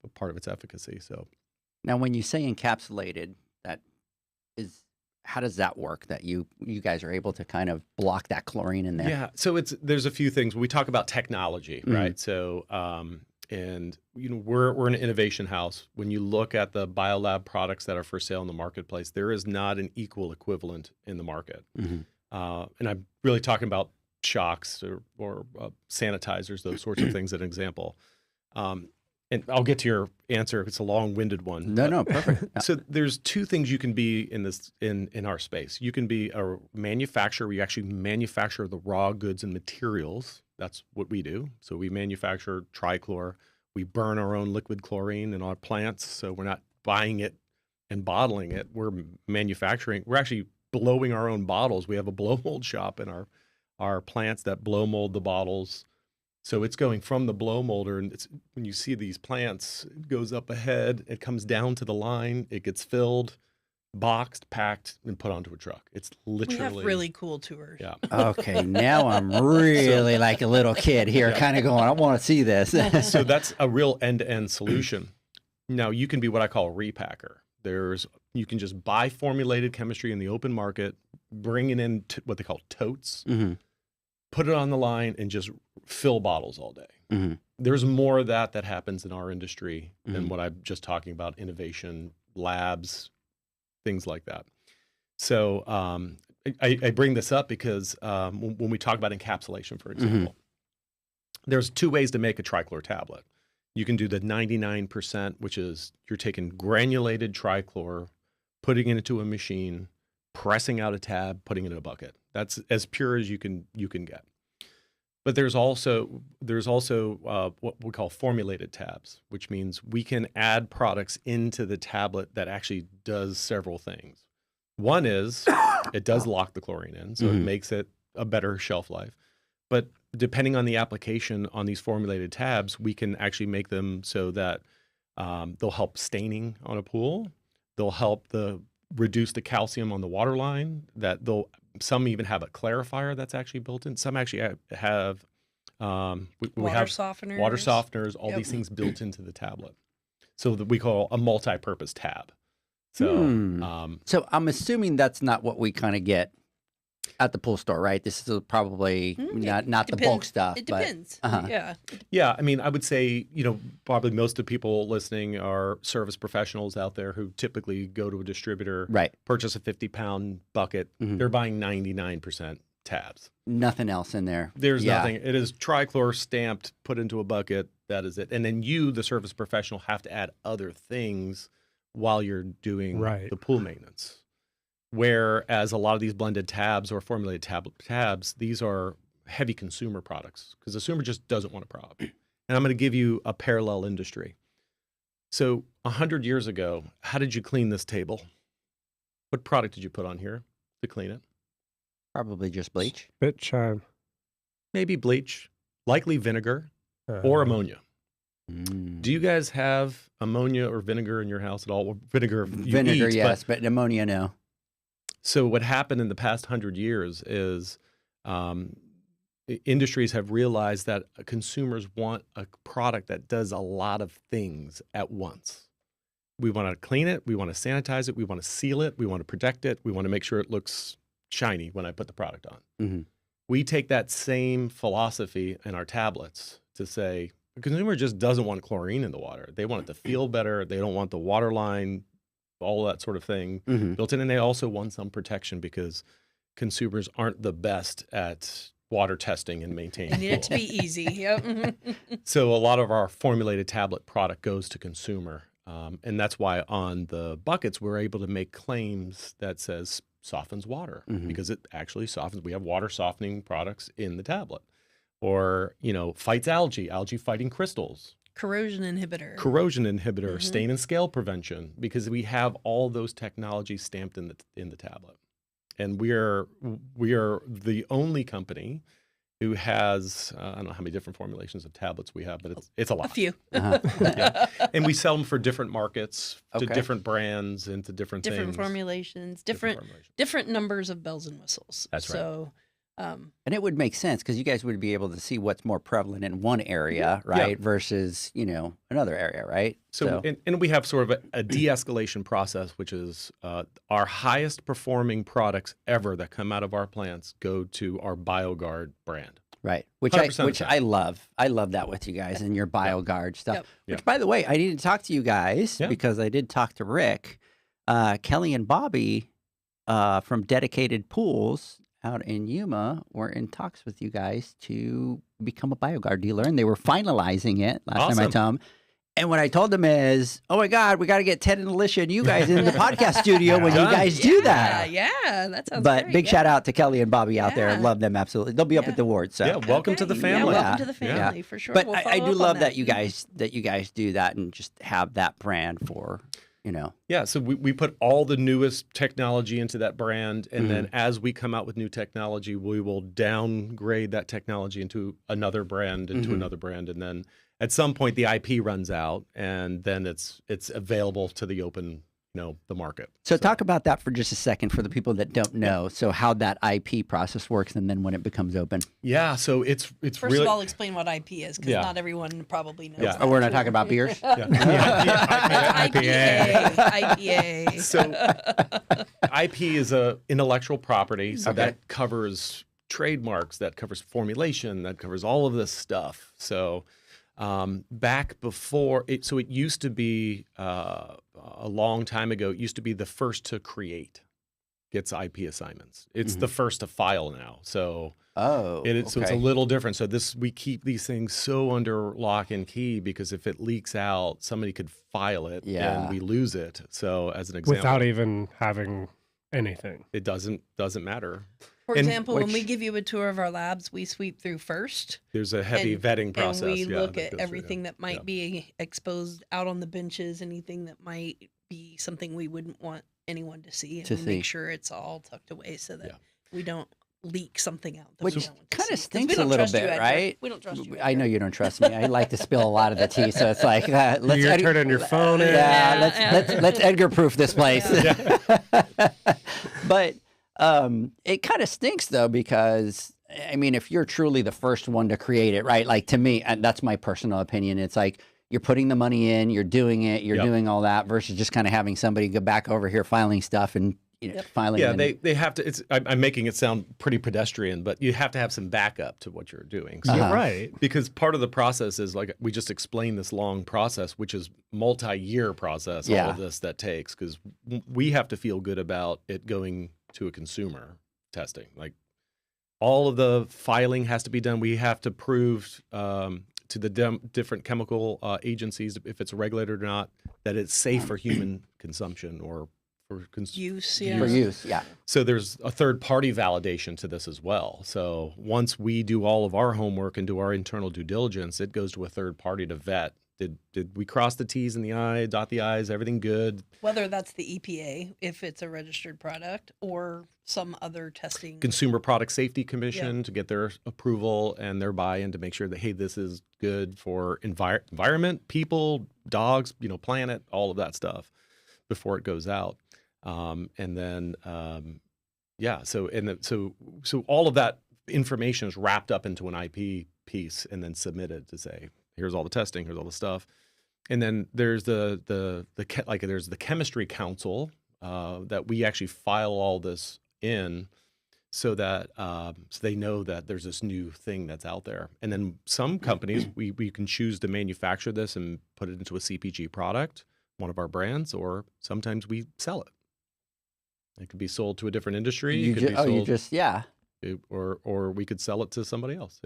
a part of its efficacy. So Now, when you say encapsulated, how does that work? That you guys are able to kind of block that chlorine in there? yeah, so there's a few things. We talk about technology, right? So we're an innovation house. When you look at the biolab products that are for sale in the marketplace, there is not an equal equivalent in the market. And I'm really talking about shocks or sanitizers, those sorts of things, as an example. And I'll get to your answer. It's a long-winded one. No, perfect. So there's two things you can be in our space. You can be a manufacturer where you actually manufacture the raw goods and materials. That's what we do. So we manufacture trichlor. We burn our own liquid chlorine in our plants. So we're not buying it and bottling it. We're manufacturing. We're actually blowing our own bottles. We have a blow mold shop in our plants that blow mold the bottles. So it's going from the blow molder, and when you see these plants, it goes up ahead, it comes down to the line, it gets filled, boxed, packed, and put onto a truck. It's literally... We have really cool tours. Yeah. Okay, now I'm really like a little kid here, kind of going, I want to see this. So that's a real end-to-end solution. Now, you can be what I call a repacker. You can just buy formulated chemistry in the open market, bring it in what they call totes, put it on the line, and just fill bottles all day. There's more of that happens in our industry than what I'm just talking about, innovation, labs, things like that. So I bring this up because when we talk about encapsulation, for example, there's two ways to make a trichlor tablet. You can do the 99%, which is you're taking granulated trichlor, putting it into a machine, pressing out a tab, putting it in a bucket. That's as pure as you can get. But there's also what we call formulated tabs, which means we can add products into the tablet that actually does several things. One is it does lock the chlorine in, so it makes it a better shelf life. But depending on the application on these formulated tabs, we can actually make them so that they'll help staining on a pool. They'll help reduce the calcium on the water line. Some even have a clarifier that's actually built in. Some actually have Water softeners. Water softeners, all these things built into the tablet. So that we call a multi-purpose tab. So, so I'm assuming that's not what we kind of get at the pool store, right? This is probably not the bulk stuff. It depends. Yeah. Yeah, I would say, probably most of the people listening are service professionals out there who typically go to a distributor, right? Purchase a 50-pound bucket. They're buying 99% tabs. Nothing else in there. There's nothing. It is trichlor stamped, put into a bucket. That is it. And then you, the service professional, have to add other things while you're doing the pool maintenance. Whereas a lot of these blended tabs or formulated tabs, these are heavy consumer products because the consumer just doesn't want a prop. And I'm going to give you a parallel industry. So 100 years ago, how did you clean this table? What product did you put on here to clean it? Probably just bleach. Spit chime. Maybe bleach, likely vinegar or ammonia. Do you guys have ammonia or vinegar in your house at all? Well, vinegar, Vinegar, eat, yes, but ammonia, no. So what happened in the past 100 years is industries have realized that consumers want a product that does a lot of things at once. We want to clean it, we want to sanitize it, we want to seal it, we want to protect it, we want to make sure it looks shiny when I put the product on. Mm-hmm. We take that same philosophy in our tablets to say the consumer just doesn't want chlorine in the water. They want it to feel better. They don't want the water line, all that sort of thing built in. And they also want some protection because consumers aren't the best at water testing and maintaining. They need it to be easy. Yep. So a lot of our formulated tablet product goes to consumer. And that's why on the buckets, we're able to make claims that says softens water because it actually softens. We have water softening products in the tablet. Or, fights algae fighting crystals. Corrosion inhibitor, stain and scale prevention, because we have all those technologies stamped in the tablet. And we are the only company who has, I don't know how many different formulations of tablets we have, but it's a lot. A few. Yeah. And we sell them for different markets, to different brands, and to different things. Different formulations, different numbers of bells and whistles. That's right. So, and it would make sense because you guys would be able to see what's more prevalent in one area, right, versus, another area, right? So and we have sort of a de-escalation process, which is our highest performing products ever that come out of our plants go to our BioGuard brand. Right, which I love. I love that with you guys and your BioGuard stuff. Yep. Which, by the way, I need to talk to you guys because I did talk to Rick, Kelly, and Bobby from Dedicated Pools out in Yuma were in talks with you guys to become a BioGuard dealer, and they were finalizing it last time I told them. And what I told them is, oh my God, we got to get Ted and Alicia and you guys in the podcast studio when you guys do that. Yeah, that sounds But great. big shout out to Kelly and Bobby out there. Love them absolutely. They'll be up at the awards. So. Yeah, welcome to the family. Yeah, welcome to the family for sure. But We'll I follow do up love on that you guys do that and just have that brand for. Yeah, so we put all the newest technology into that brand, and then as we come out with new technology, we will downgrade that technology into another brand, and then at some point the IP runs out, and then it's available to the open, the market. So talk about that for just a second for the people that don't know. So how that IP process works, and then when it becomes open. Yeah, so it's First really. of all, explain what IP is, because not everyone probably knows. Yeah. that. Oh, we're not talking about beers? IPA. So IP is a intellectual property, so that covers trademarks, that covers formulation, that covers all of this stuff. So back before it, so it used to be a long time ago. It used to be the first to create gets IP assignments. It's the first to file now. So so it's a little different. So we keep these things so under lock and key because if it leaks out, somebody could file it and we lose it. So as an example, without even having anything, it doesn't matter. For example, when we give you a tour of our labs, we sweep through first. There's a heavy vetting process. And we look at everything that might be exposed out on the benches, anything that might be something we wouldn't want anyone to see. And we make sure it's all tucked away so that we don't leak something out. Which kind of stinks a little bit, right? We don't trust you. I know you don't trust me. I like to spill a lot of the tea, so it's like let's turn on your phone. Let's Edgar proof this place. But it kind of stinks though because I mean, if you're truly the first one to create it, right? Like to me, and that's my personal opinion. It's like you're putting the money in, you're doing it, you're doing all that versus just kind of having somebody go back over here filing stuff and filing. Yeah, they have to. I'm making it sound pretty pedestrian, but you have to have some backup to what you're doing. So, right. Because part of the process is like we just explained this long process, which is multi-year process. All of this that takes because we have to feel good about it going to a consumer testing. Like all of the filing has to be done. We have to prove to the different chemical agencies, if it's regulated or not, that it's safe for human consumption or for use. For use, yeah. So there's a third-party validation to this as well. So once we do all of our homework and do our internal due diligence, it goes to a third party to vet Did we cross the T's and the I, dot the I's, everything good? Whether that's the EPA, if it's a registered product, or some other testing. Consumer Product Safety Commission to get their approval and their buy-in to make sure that, hey, this is good for environment, people, dogs, planet, all of that stuff before it goes out. So all of that information is wrapped up into an IP piece and then submitted to say, here's all the testing, here's all the stuff. And then there's there's the chemistry council that we actually file all this in so that so they know that there's this new thing that's out there. And then some companies, we can choose to manufacture this and put it into a CPG product, one of our brands, or sometimes we sell it. It could be sold to a different industry. Or we could sell it to somebody else,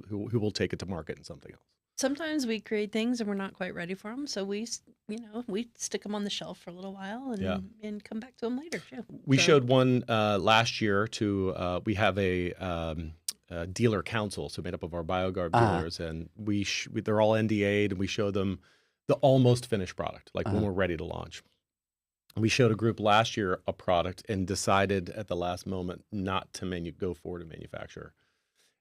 who will take it to market in something else. Sometimes we create things and we're not quite ready for them, so we stick them on the shelf for a little while and come back to them later too. We showed one last year to we have a dealer council, so made up of our BioGuard dealers, and they're all NDA'd, and we show them the almost finished product, like when we're ready to launch. We showed a group last year a product and decided at the last moment not to go forward and manufacture.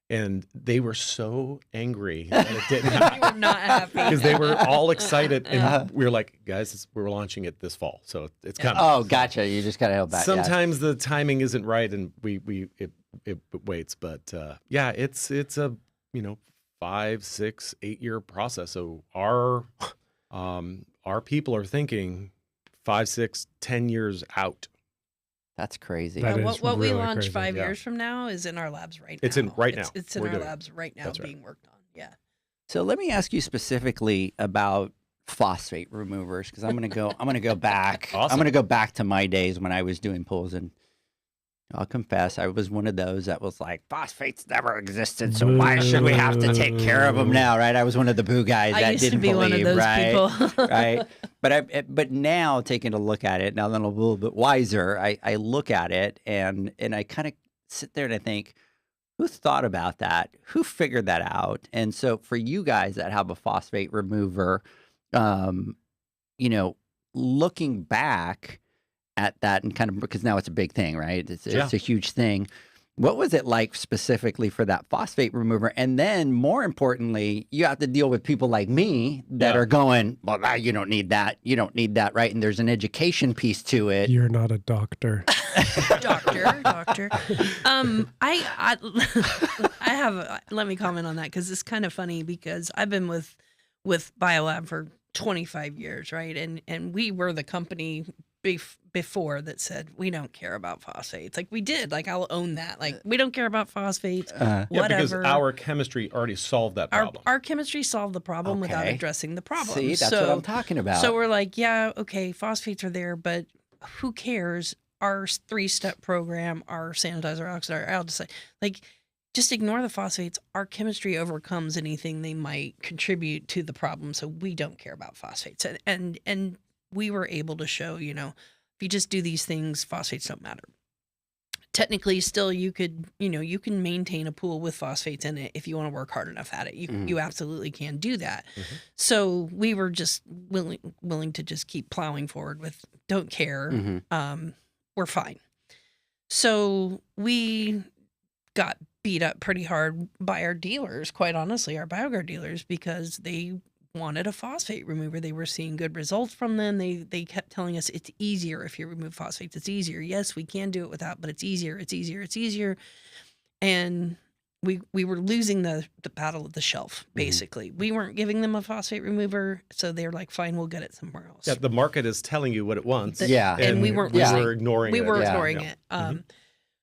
And they were so angry that it didn't happen. You were not happy. Because they were all excited. And we were like, guys, we're launching it this fall. So it's coming. Oh, gotcha. You just got to hold back. Sometimes the timing isn't right and it waits. But it's a 5, 6, 8 year process. So our people are thinking 5, 6, 10 years out. That's crazy. What we launch 5 years from now is in our labs right now. It's in right now. It's in our labs right now being worked on. Yeah. So let me ask you specifically about phosphate removers, because I'm gonna go back. Awesome. I'm gonna go back to my days when I was doing pools, and I'll confess I was one of those that was like, phosphates never existed, so why should we have to take care of them now, right? I was one of the boo guys that didn't believe, one of those people. right? But now taking a look at it, now that I'm a little bit wiser, I look at it and I kind of sit there and I think, who thought about that? Who figured that out? And so for you guys that have a phosphate remover, looking back at that and kind of, because now it's a big thing, right? It's a huge thing. What was it like specifically for that phosphate remover? And then more importantly, you have to deal with people like me that are going, well, you don't need that. You don't need that, right? And there's an education piece to it. You're not a doctor. Doctor. I have, let me comment on that because it's kind of funny because I've been with BioLab for 25 years, right? And we were the company before that said we don't care about phosphates. Like we did. Like I'll own that. Like we don't care about phosphates. Yeah, because whatever. our chemistry already solved that problem. Our chemistry solved the problem without addressing the problem. See, that's what I'm talking about. So we're like, yeah, okay, phosphates are there, but who cares? Our 3-step program, our sanitizer, oxidizer, aldehyde, like just ignore the phosphates. Our chemistry overcomes anything they might contribute to the problem. So we don't care about phosphates. And we were able to show, if you just do these things, phosphates don't matter. Technically, still, you can maintain a pool with phosphates in it if you want to work hard enough at it. You absolutely can do that. Mm-hmm. So we were just willing to just keep plowing forward with don't care. Mm-hmm. We're fine. So we got beat up pretty hard by our dealers, quite honestly, our BioGuard dealers, because they wanted a phosphate remover. They were seeing good results from them. They kept telling us it's easier if you remove phosphates. It's easier. Yes, we can do it without, but it's easier. It's easier. It's easier. And we were losing the battle of the shelf, basically. Mm-hmm. We weren't giving them a phosphate remover, so they're like, fine, we'll get it somewhere else. Yeah, the market is telling you what it wants. And we weren't listening. We were ignoring it. We were ignoring it.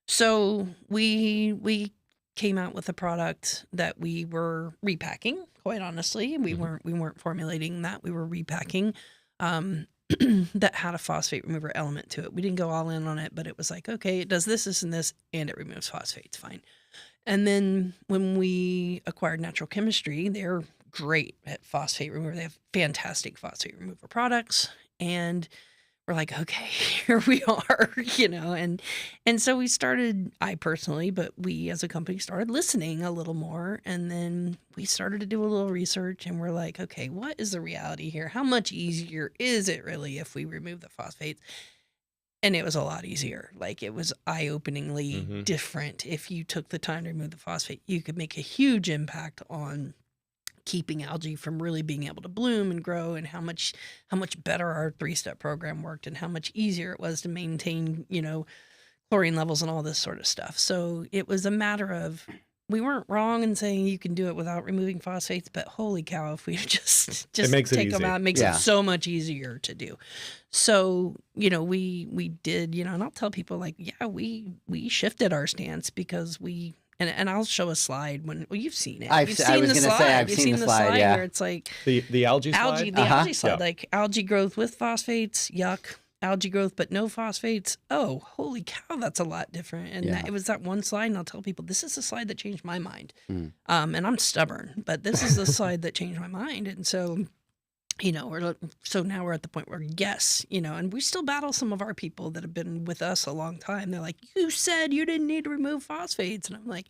So we came out with a product that we were repacking. Quite honestly, we weren't formulating that. We were repacking that had a phosphate remover element to it. We didn't go all in on it, but it was like, okay, it does this, this, and this, and it removes phosphates. Fine. And then when we acquired Natural Chemistry, they're great at phosphate remover. They have fantastic phosphate remover products, and we're like, okay, here we are, and so we started, I personally, but we as a company started listening a little more, and then we started to do a little research, and we're like, okay, what is the reality here? How much easier is it really if we remove the phosphates? And it was a lot easier. Like, it was eye-openingly different. If you took the time to remove the phosphate, you could make a huge impact on keeping algae from really being able to bloom and grow, and how much better our 3-step program worked, and how much easier it was to maintain, chlorine levels and all this sort of stuff. So it was a matter of, we weren't wrong in saying you can do it without removing phosphates, but holy cow, if we just It makes it take them easy. out, it makes it so much easier to do. So, we did, and I'll tell people, like, yeah, we shifted our stance because we, and I'll show a slide when, well, you've seen it. I've seen the slide, yeah. Where it's like The algae slide? the algae slide, Yeah. like algae growth with phosphates, yuck. Algae growth but no phosphates, oh, holy cow, that's a lot different. And it was that one slide, and I'll tell people, this is the slide that changed my mind. And I'm stubborn, but this is the slide that changed my mind. And so, so now we're at the point where, yes, and we still battle some of our people that have been with us a long time. They're like, you said you didn't need to remove phosphates. And I'm like,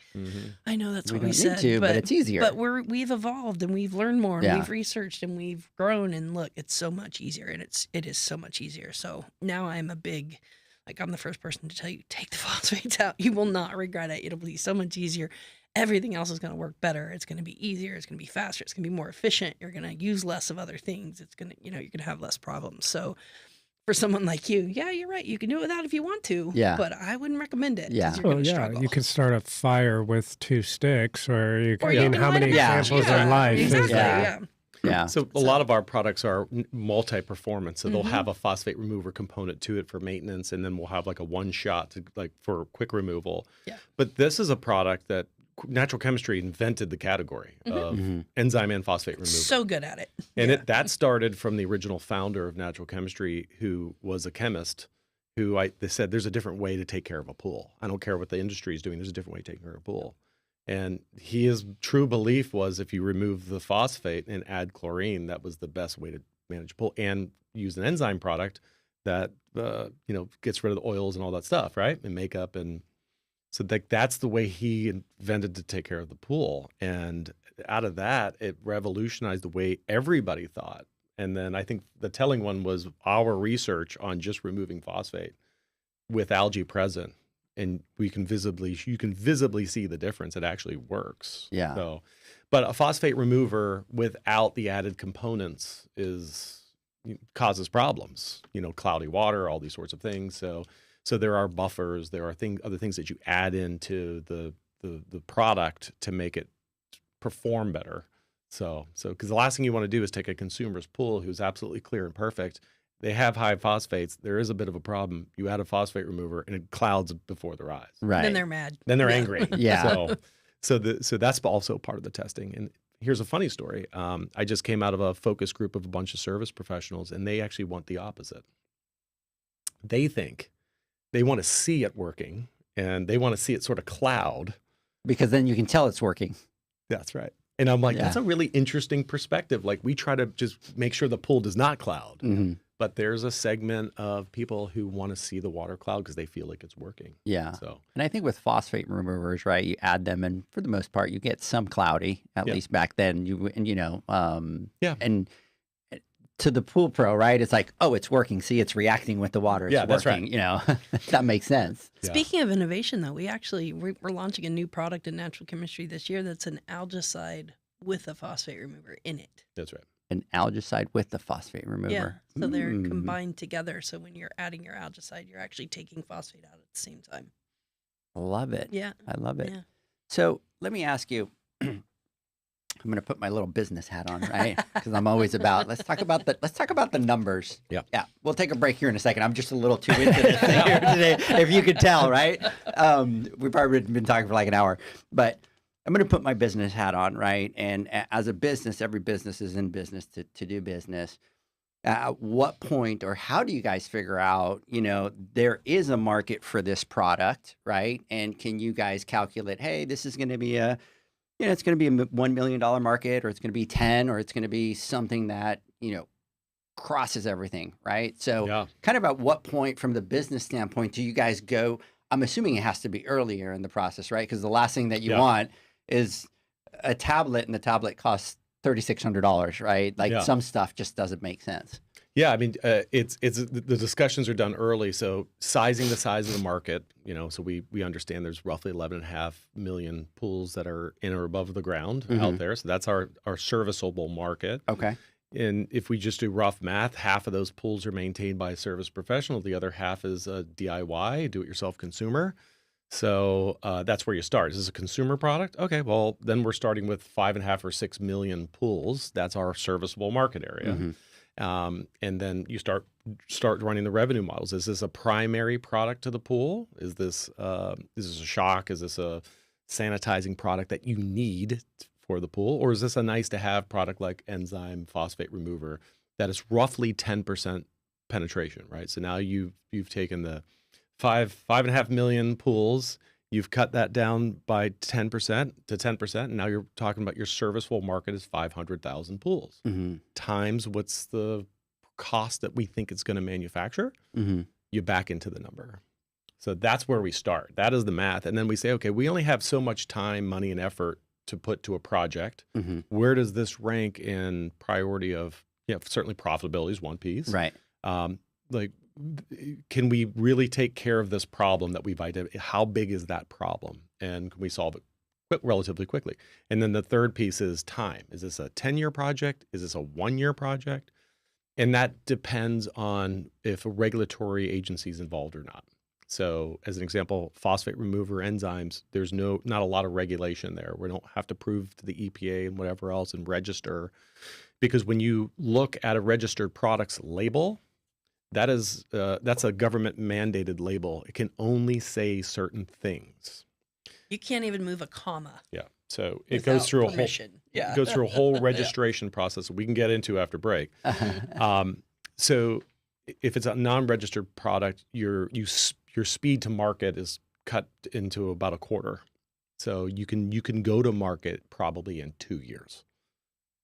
I know that's what we said, but it's easier. But we've evolved, and we've learned more, and we've researched, and we've grown, and look, it's so much easier, and it is so much easier. So now I'm I'm the first person to tell you, take the phosphates out. You will not regret it. It'll be so much easier. Everything else is going to work better. It's going to be easier. It's going to be faster. It's going to be more efficient. You're going to use less of other things. It's going to, you're going to have less problems. So for someone like you, yeah, you're right. You can do it without if you want to. Yeah. But I wouldn't recommend it. Yeah. You're going to struggle. You could start a fire with 2 sticks, or you Or can, you can how light many a match. examples in life? is Exactly. that? Yeah. So a lot of our products are multi-performance. So they'll have a phosphate remover component to it for maintenance, and then we'll have like a one-shot to for quick removal. Yeah. But this is a product that natural chemistry invented the category of enzyme and phosphate removal. So good at it. And that started from the original founder of natural chemistry, who was a chemist, they said, there's a different way to take care of a pool. I don't care what the industry is doing. There's a different way to take care of a pool. And his true belief was, if you remove the phosphate and add chlorine, that was the best way to manage a pool, and use an enzyme product that, gets rid of the oils and all that stuff, right? And makeup. And so that's the way he invented to take care of the pool. And out of that, it revolutionized the way everybody thought. And then I think the telling one was our research on just removing phosphate with algae present. And you can visibly see the difference. It actually works. Yeah. So, but a phosphate remover without the added components causes problems. Cloudy water, all these sorts of things. So there are buffers. There are other things that you add into the product to make it perform better. So because the last thing you want to do is take a consumer's pool who's absolutely clear and perfect. They have high phosphates. There is a bit of a problem. You add a phosphate remover, and it clouds before their eyes. Right. Then they're mad. Then they're angry. Yeah. So that's also part of the testing. And here's a funny story. I just came out of a focus group of a bunch of service professionals, and they actually want the opposite. They think they want to see it working, and they want to see it sort of cloud. Because then you can tell it's working. That's right. And I'm like, that's a really interesting perspective. Like, we try to just make sure the pool does not cloud. Mm-hmm. But there's a segment of people who want to see the water cloud because they feel like it's working. Yeah. So, and I think with phosphate removers, right, you add them, and for the most part, you get some cloudy. At least back then, and to the pool pro, right? It's like, oh, it's working. See, it's reacting with the water. It's that's working. right. That makes sense. Speaking of innovation, though, we're launching a new product in natural chemistry this year that's an algicide with a phosphate remover in it. That's right. An algicide with the phosphate remover. Yeah, so they're combined together. So when you're adding your algicide, you're actually taking phosphate out at the same time. Love it. Yeah. I love it. Yeah. So let me ask you, I'm going to put my little business hat on, right? Because I'm always about, let's talk about the numbers. Yeah. Yeah. We'll take a break here in a second. I'm just a little too into this thing here today, if you could tell, right? We probably been talking for like an hour, but I'm going to put my business hat on, right? And as a business, every business is in business to do business. At what point, or how do you guys figure out, there is a market for this product, right? And can you guys calculate, hey, this is going to be it's going to be a $1 million market, or it's going to be 10, or it's going to be something that, crosses everything, right? So Yeah. kind of at what point from the business standpoint do you guys go? I'm assuming it has to be earlier in the process, right? Because the last thing that you want is a tablet, and the tablet costs $3,600, right? Like some stuff just doesn't make sense. Yeah, I mean, it's the discussions are done early. So sizing the size of the market, you know, so we understand there's roughly 11.5 million pools that are in or above the ground out there. So that's our serviceable market. Okay. And if we just do rough math, half of those pools are maintained by a service professional. The other half is a DIY, do-it-yourself consumer. So that's where you start. Is this a consumer product? Okay, well, then we're starting with 5.5 or 6 million pools. That's our serviceable market area. And then you start running the revenue models. Is this a primary product to the pool? Is this a shock? Is this a sanitizing product that you need for the pool? Or is this a nice to have product like enzyme phosphate remover that is roughly 10% penetration, right? So now you've taken the 5.5 million pools, you've cut that down by 10% to 10%, and now you're talking about your serviceable market is 500,000 pools times what's the cost that we think it's going to manufacture. You back into the number. So that's where we start. That is the math. And then we say, okay, we only have so much time, money, and effort to put to a project. Where does this rank in priority of, certainly profitability is one piece. Right. Like, can we really take care of this problem that we've identified? How big is that problem? And can we solve it relatively quickly? And then the third piece is time. Is this a 10-year project? Is this a 1-year project? And that depends on if a regulatory agency is involved or not. So as an example, phosphate remover enzymes, there's not a lot of regulation there. We don't have to prove to the EPA and whatever else and register. Because when you look at a registered product's label, that's a government mandated label. It can only say certain things. You can't even move a comma. Yeah. So it goes through it goes through a whole registration process that we can get into after break. So if it's a non-registered product, your speed to market is cut into about a quarter. So you can go to market probably in 2 years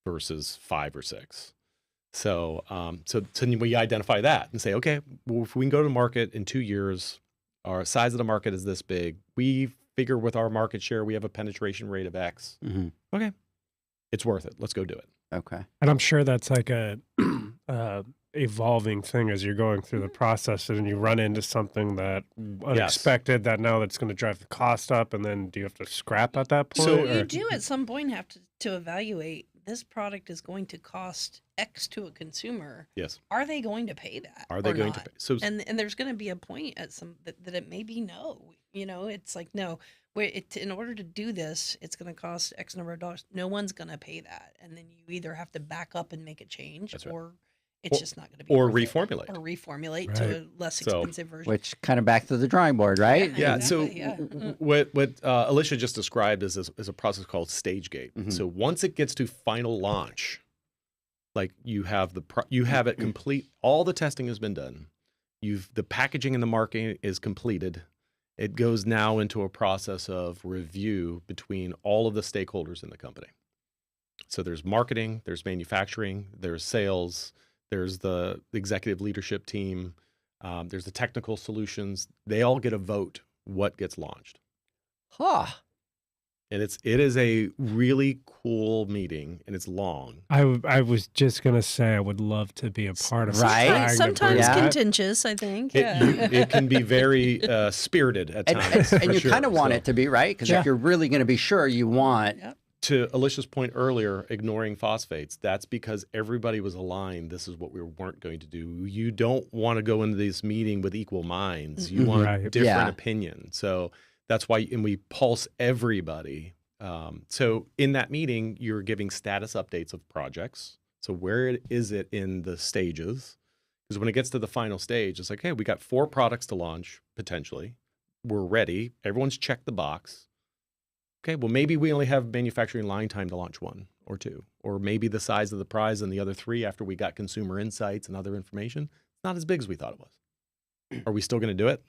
versus 5 or 6. So we identify that and say, okay, well, if we can go to market in 2 years, our size of the market is this big. We figure with our market share, we have a penetration rate of X. Okay, it's worth it. Let's go do it. Okay. And I'm sure that's like a evolving thing as you're going through the process, and you run into something that unexpected that now that's going to drive the cost up, and then do you have to scrap at that point? So you do at some point have to evaluate, this product is going to cost X to a consumer. Yes. Are they going to pay that? Are they going to pay? So, and there's going to be a point at that it may be no. You know, it's like, no, in order to do this, it's going to cost X number of dollars. No one's going to pay that. And then you either have to back up and make a change, or it's just not going to be. Or worth reformulate. Or reformulate to a less expensive version. Which kind of back to the drawing board, right? Yeah. Exactly, So what Alicia just described is a process called stage gate. So once it gets to final launch, like you have it complete. All the testing has been done. The packaging and the marketing is completed. It goes now into a process of review between all of the stakeholders in the company. So there's marketing, there's manufacturing, there's sales, there's the executive leadership team, there's the technical solutions. They all get a vote what gets launched. Huh. And it is a really cool meeting, and it's long. I was just going to say I would love to be a part of Right. Sometimes contentious, I think. It can be very spirited at times. And you kind of want it to be, right? Because if you're really going to be sure, you want... To Alicia's point earlier, ignoring phosphates, that's because everybody was aligned. This is what we weren't going to do. You don't want to go into this meeting with equal minds. You want a different opinion. So that's why, and we pulse everybody. So in that meeting, you're giving status updates of projects. So where is it in the stages? Because when it gets to the final stage, it's like, hey, we got 4 products to launch, potentially. We're ready. Everyone's checked the box. Okay, well, maybe we only have manufacturing line time to launch 1 or 2, or maybe the size of the prize and the other 3 after we got consumer insights and other information, it's not as big as we thought it was. Are we still going to do it?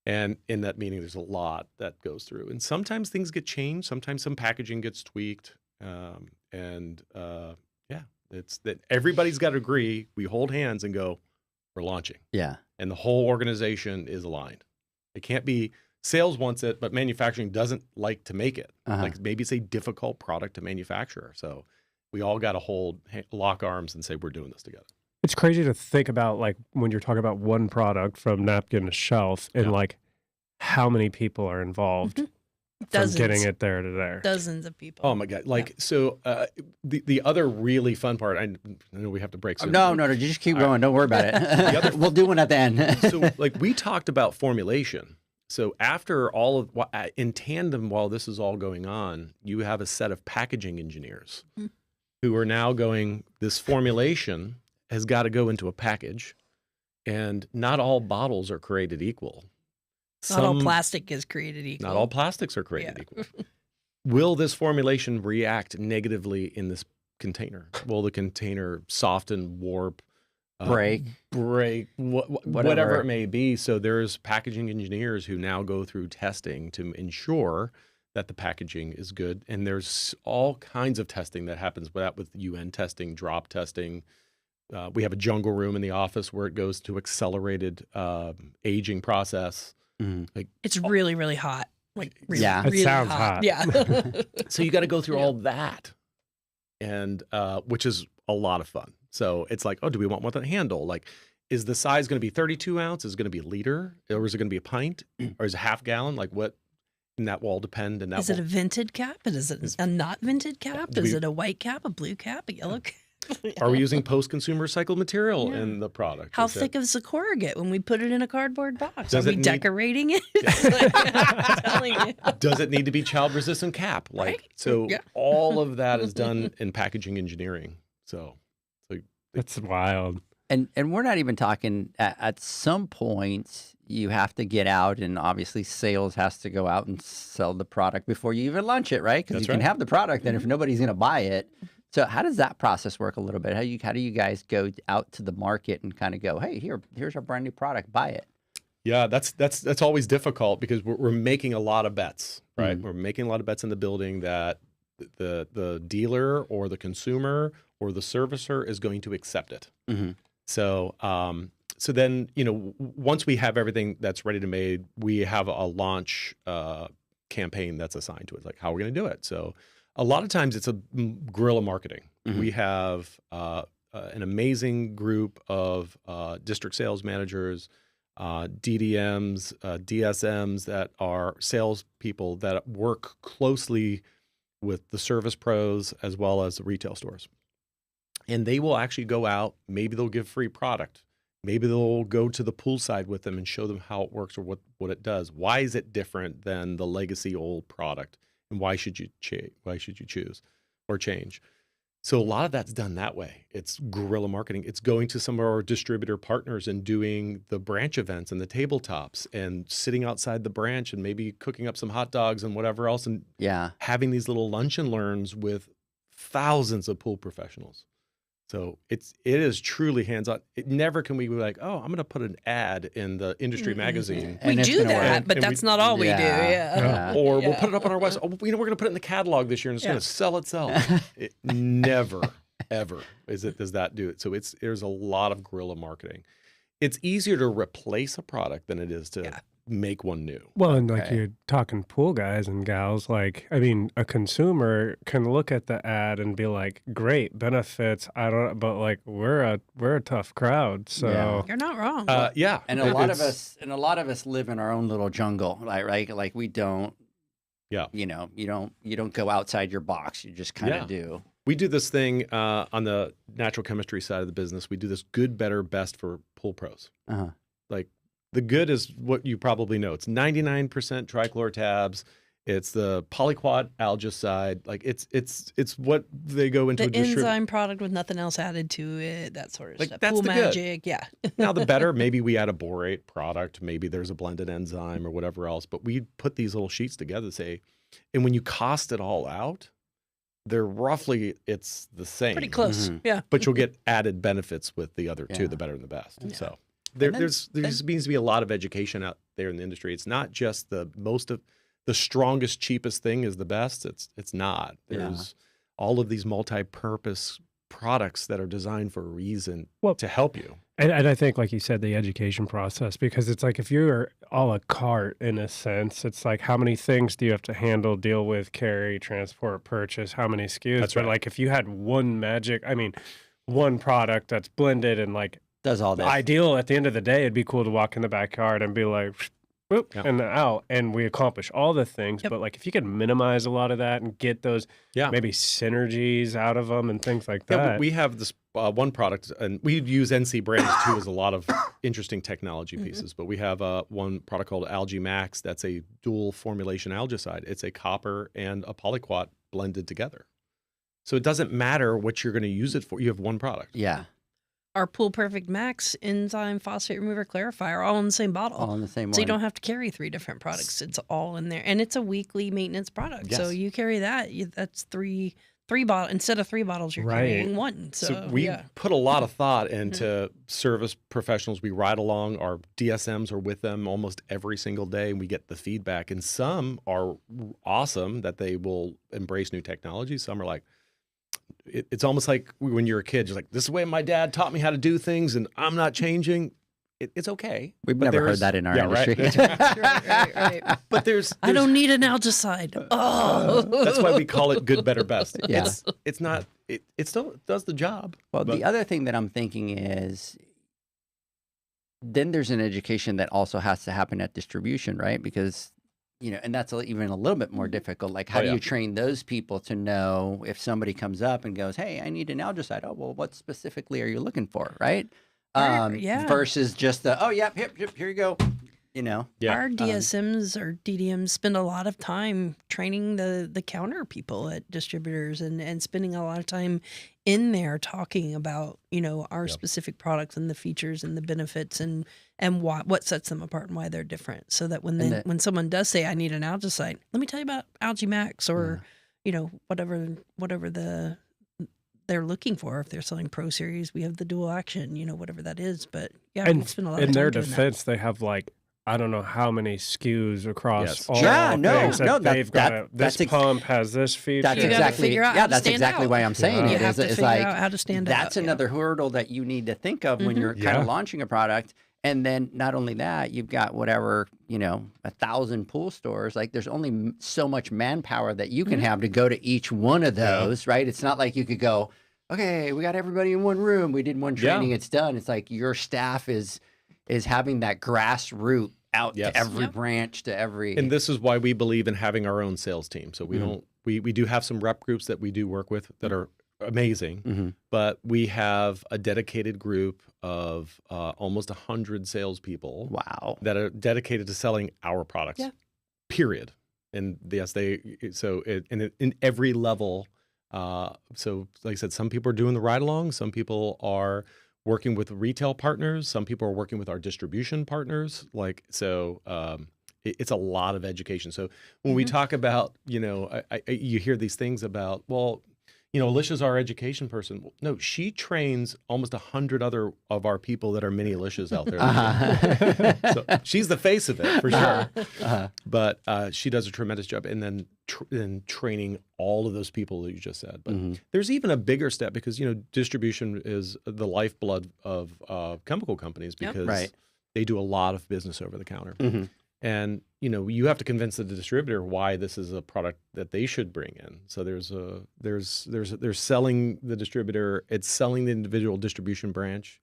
And in that meeting, there's a lot that goes through. And sometimes things get changed. Sometimes some packaging gets tweaked. It's that everybody's got to agree. We hold hands and go, we're launching. Yeah. And the whole organization is aligned. It can't be sales wants it, but manufacturing doesn't like to make it. Like maybe it's a difficult product to manufacture. So we all got to lock arms and say, we're doing this together. It's crazy to think about, like, when you're talking about one product from napkin to shelf and like how many people are involved from getting it there to there. Dozens of people. Oh my God. Like, so the other really fun part, I know we have to break soon. No, just keep going. Don't worry about it. We'll do one at the end. So like we talked about formulation. So after all of, in tandem while this is all going on, you have a set of packaging engineers who are now going, this formulation has got to go into a package, and not all bottles are created equal. Not all plastic is created equal. Not all plastics are created equal. Will this formulation react negatively in this container? Will the container soften, warp, break, whatever it may be? So there's packaging engineers who now go through testing to ensure that the packaging is good. And there's all kinds of testing that happens with UN testing, drop testing. We have a jungle room in the office where it goes to accelerated aging process. Like, it's really, really hot. Like, really, yeah, really it sounds hot. Yeah. So you got to go through all that, and which is a lot of fun. So it's like, oh, do we want one with a handle? Like, is the size going to be 32 ounce? Is it going to be a liter? Or is it going to be a pint? Or is it half gallon? Like, what? And that will all depend. And that is it a vented cap? Is it a not vented cap? Is it a white cap, a blue cap, a yellow cap? Are we using post-consumer recycled material in the product? How thick is the corrugate when we put it in a cardboard box? Are we decorating it? I'm telling you. Does it need to be child-resistant cap? Like, so all of that is done in packaging engineering. So that's wild. And we're not even talking at some point you have to get out, and obviously sales has to go out and sell the product before you even launch it, right? Because you can have the product, and if nobody's going to buy it. So how does that process work a little bit? How do you guys go out to the market and kind of go, hey, here's our brand new product, buy it? Yeah, that's always difficult because we're making a lot of bets, right? We're making a lot of bets in the building that the dealer or the consumer or the servicer is going to accept it. So so then, once we have everything that's ready to made, we have a launch campaign that's assigned to it. Like, how are we going to do it? So a lot of times it's a guerrilla marketing. We have an amazing group of district sales managers, DDMs, DSMs that are salespeople that work closely with the service pros as well as the retail stores. And they will actually go out, maybe they'll give free product. Maybe they'll go to the poolside with them and show them how it works or what it does. Why is it different than the legacy old product? And why should you choose or change? So a lot of that's done that way. It's guerrilla marketing. It's going to some of our distributor partners and doing the branch events and the tabletops and sitting outside the branch and maybe cooking up some hot dogs and whatever else and having these little lunch and learns with thousands of pool professionals. So it is truly hands-on. It never can we be like, oh, I'm going to put an ad in the industry magazine. We do that, but that's not all we do. Yeah. Or we'll put it up on our website. Oh, we're going to put it in the catalog this year and it's going to sell itself. It never, ever does that do it. So there's a lot of guerrilla marketing. It's easier to replace a product than it is to make one new. Well, and like you're talking pool guys and gals, like, I mean, a consumer can look at the ad and be like, great benefits. But like, we're a tough crowd. So you're not wrong. And a lot of us live in our own little jungle, right? Like we don't, you don't go outside your box. You just kind of do. We do this thing on the natural chemistry side of the business. We do this good, better, best for pool pros. Like, the good is what you probably know. It's 99% trichlor tabs. It's the polyquat algicide. Like it's what they go into the enzyme product with nothing else added to it. That sort of stuff. That's Pool the magic. Good. Now the better, maybe we add a borate product. Maybe there's a blended enzyme or whatever else. But we put these little sheets together to say, and when you cost it all out, they're roughly it's the same. Pretty close. Yeah. But you'll get added benefits with the other two, the better and the best. So. There needs to be a lot of education out there in the industry. It's not just the strongest, cheapest thing is the best. It's not. There's all of these multi-purpose products that are designed for a reason Well, to help you. And I think, like you said, the education process, because it's like if you're a la carte in a sense, it's like how many things do you have to handle, deal with, carry, transport, purchase, how many SKUs? That's But right. like if you had one product that's blended and like Does all this. ideal at the end of the day, it'd be cool to walk in the backyard and be like, whoop, Yeah. and out, and we accomplish all the things. Yep. But like if you could minimize a lot of that and get those maybe synergies out of them and things like Yeah, that. we have this one product, and we use NC brands too as a lot of interesting technology pieces. But we have one product called Algae Max. That's a dual formulation algicide. It's a copper and a polyquat blended together. So it doesn't matter what you're going to use it for. You have one product. Yeah, Our Pool Perfect Max enzyme phosphate remover clarifier, all in the same bottle. all in the same So you one. don't have to carry 3 different products. It's all in there, and it's a weekly maintenance product. So Yes. you carry that. That's three bottles instead of 3 bottles. You're Right. carrying one. So, we yeah. put a lot of thought into service professionals. We ride along. Our DSMs are with them almost every single day, and we get the feedback. And some are awesome that they will embrace new technology. Some are like, it's almost like when you're a kid, you're like, this is the way my dad taught me how to do things, and I'm not changing. It's okay. We've But never heard there's- that in our yeah, right. industry. right. But there's I don't need an algicide. Oh, that's why we call it good, better, best. Yeah. It's not. It still does the job. Well, But- the other thing that I'm thinking is then there's an education that also has to happen at distribution, right? Because, and that's even a little bit more difficult. Like, how Oh, do yeah. you train those people to know if somebody comes up and goes, hey, I need an algicide? Oh, well, what specifically are you looking for, right? Right, yeah. Versus just the, oh, yeah, here you go, Yeah. Our DSMs or DDMs spend a lot of time training the counter people at distributors and spending a lot of time in there talking about, our specific products and the features and the benefits and what sets them apart and why they're different. So that when someone does say, I need an algicide, let me tell you about Algae Max or, whatever they're looking for. If they're selling Pro Series, we have the dual action, whatever that is. But yeah, we spend a lot of in time their doing that. defense, they have like I don't know how many SKUs across Yes. all Yeah, things that they've got. that's This pump has this feature. That's You gotta exactly figure out how to that's stand exactly out. why I'm saying Yeah. it You have is. to It's figure like out how to stand that's out. another hurdle that you need to think of when you're kind of Yeah. launching a product. And then not only that, you've got whatever 1,000 pool stores. Like there's only so much manpower that you can have to go to each one of those, right? It's not like you could go, okay, we got everybody in one room. We did one training. It's done. It's like your staff is having that grassroots out Yes. to every Yep. branch, to every. And this is why we believe in having our own sales team. So we don't. We do have some rep groups that we do work with that are amazing, Mhm. but we have a dedicated group of almost 100 salespeople Wow. that are dedicated to selling our products. Yeah. Period. And yes, in every level. So like I said, some people are doing the ride along. Some people are working with retail partners. Some people are working with our distribution partners. It's a lot of education. So when we talk about, you hear these things about, well, Alicia's our education person. No, she trains almost 100 other of our people that are mini Alicias out there. So she's the face of it for sure. But she does a tremendous job. And then training all of those people that you just said. But there's even a bigger step because, distribution is the lifeblood of chemical companies because Right. they do a lot of business over the counter. Mhm. And, you have to convince the distributor why this is a product that they should bring in. So there's selling the distributor, it's selling the individual distribution branch.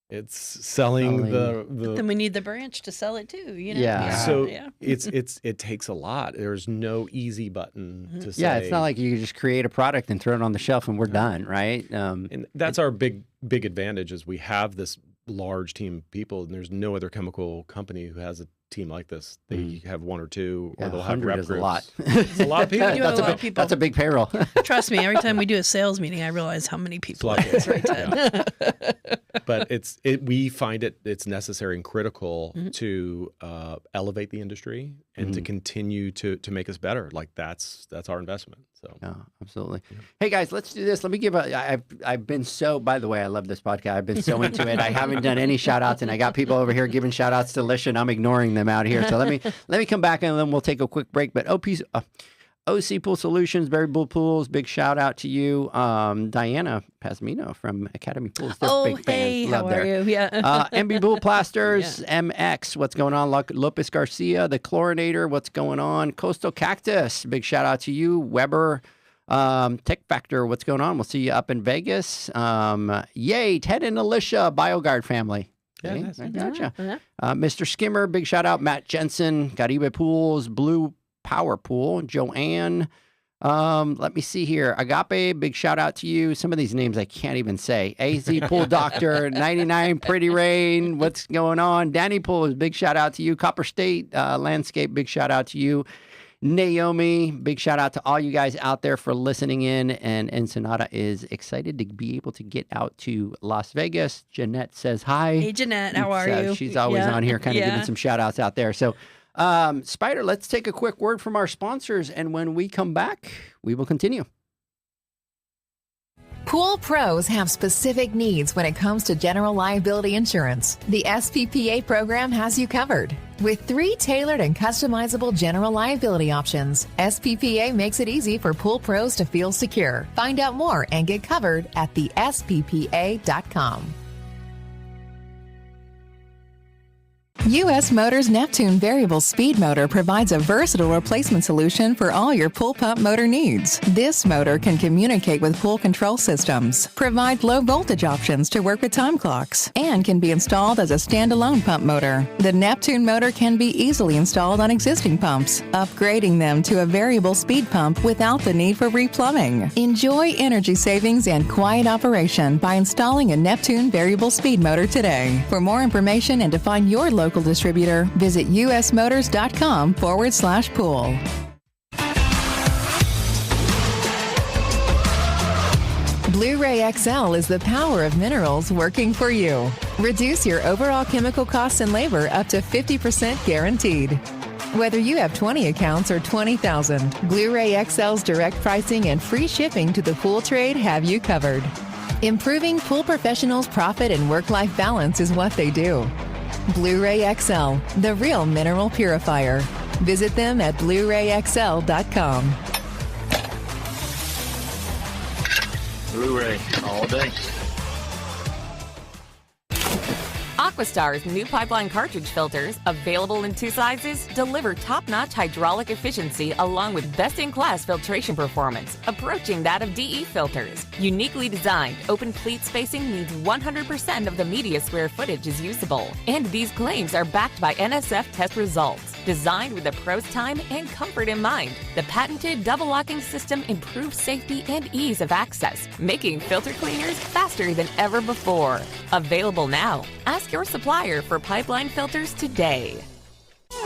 It's selling the Then we need the branch to sell it too. Yeah. so yeah. it takes a lot. There's no easy button to say. Yeah, it's not like you just create a product and throw it on the shelf and we're done, right? And that's our big advantage is we have this large team of people, and there's no other chemical company who has a team like this. They have one or two, or they'll have 100 rep is groups. a lot. It's a lot of people. You have a lot of people. That's a big payroll. Trust me, every time we do a sales meeting, I realize how many people It's it is, right, Ted? But we find it's necessary and critical to elevate the industry and to continue to make us better. Like that's our investment. So Yeah, absolutely. Hey guys, let's do this. Let me give I've been so, by the way, I love this podcast. I've been so into it. I haven't done any shout outs, and I got people over here giving shout outs to Alicia, and I'm ignoring them out here. So let me come back and then we'll take a quick break. But OC Pool Solutions, Berry Bull Pools, big shout out to you. Diana Pasmino from Academy Pools. They're big fans. How are you? Yeah. MB Bull Plasters, MX, what's going on? Lopez Garcia, the Chlorinator, what's going on? Coastal Cactus, big shout out to you. Weber, Tech Factor, what's going on? We'll see you up in Vegas. Yay, Ted and Alicia, BioGuard family. Okay, Nice. I gotcha. Yeah. Mr. Skimmer, big shout out. Matt Jensen, Caribe Pools, Blue Power Pool, Joanne. Let me see here. Agape, big shout out to you. Some of these names I can't even say. AZ Pool Doctor, 99 Pretty Rain. What's going on? Danny Pools, big shout out to you. Copper State Landscape, big shout out to you. Naomi, big shout out to all you guys out there for listening in. And Ensenada is excited to be able to get out to Las Vegas. Jeanette says hi. Hey, Jeanette, how are you? She's always on here kind of giving some shout outs out there. So, Spider, let's take a quick word from our sponsors. And when we come back, we will continue. Pool pros have specific needs when it comes to general liability insurance. The SPPA program has you covered. With 3 tailored and customizable general liability options, SPPA makes it easy for pool pros to feel secure. Find out more and get covered at thesppa.com. U.S. Motors Neptune Variable Speed Motor provides a versatile replacement solution for all your pool pump motor needs. This motor can communicate with pool control systems, provide low voltage options to work with time clocks, and can be installed as a standalone pump motor. The Neptune motor can be easily installed on existing pumps, upgrading them to a variable speed pump without the need for replumbing. Enjoy energy savings and quiet operation by installing a Neptune Variable Speed Motor today. For more information and to find your local distributor, visit usmotors.com/pool. Blu-ray XL is the power of minerals working for you. Reduce your overall chemical costs and labor up to 50% guaranteed. Whether you have 20 accounts or 20,000, Blu-ray XL's direct pricing and free shipping to the pool trade have you covered. Improving pool professionals' profit and work-life balance is what they do. Blu-ray XL, the real mineral purifier. Visit them at BluRayXL.com. Blu-ray all day. Aquastar's new pipeline cartridge filters, available in 2 sizes, deliver top-notch hydraulic efficiency along with best-in-class filtration performance, approaching that of DE filters. Uniquely designed, open pleat spacing means 100% of the media square footage is usable. And these claims are backed by NSF test results. Designed with the pro's time and comfort in mind, the patented double locking system improves safety and ease of access, making filter cleaners faster than ever before. Available now. Ask your supplier for pipeline filters today.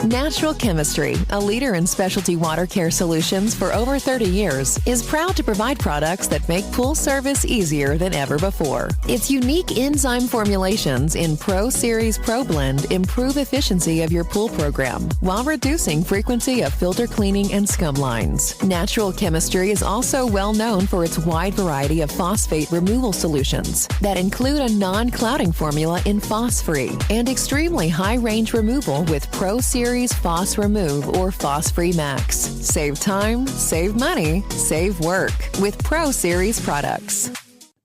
Natural Chemistry, a leader in specialty water care solutions for over 30 years, is proud to provide products that make pool service easier than ever before. Its unique enzyme formulations in Pro Series Pro Blend improve efficiency of your pool program while reducing frequency of filter cleaning and scum lines. Natural Chemistry is also well known for its wide variety of phosphate removal solutions that include a non-clouding formula in Phos-Free and extremely high-range removal with Pro Series Phos Remove or Phos-Free Max. Save time, save money, save work with Pro Series products.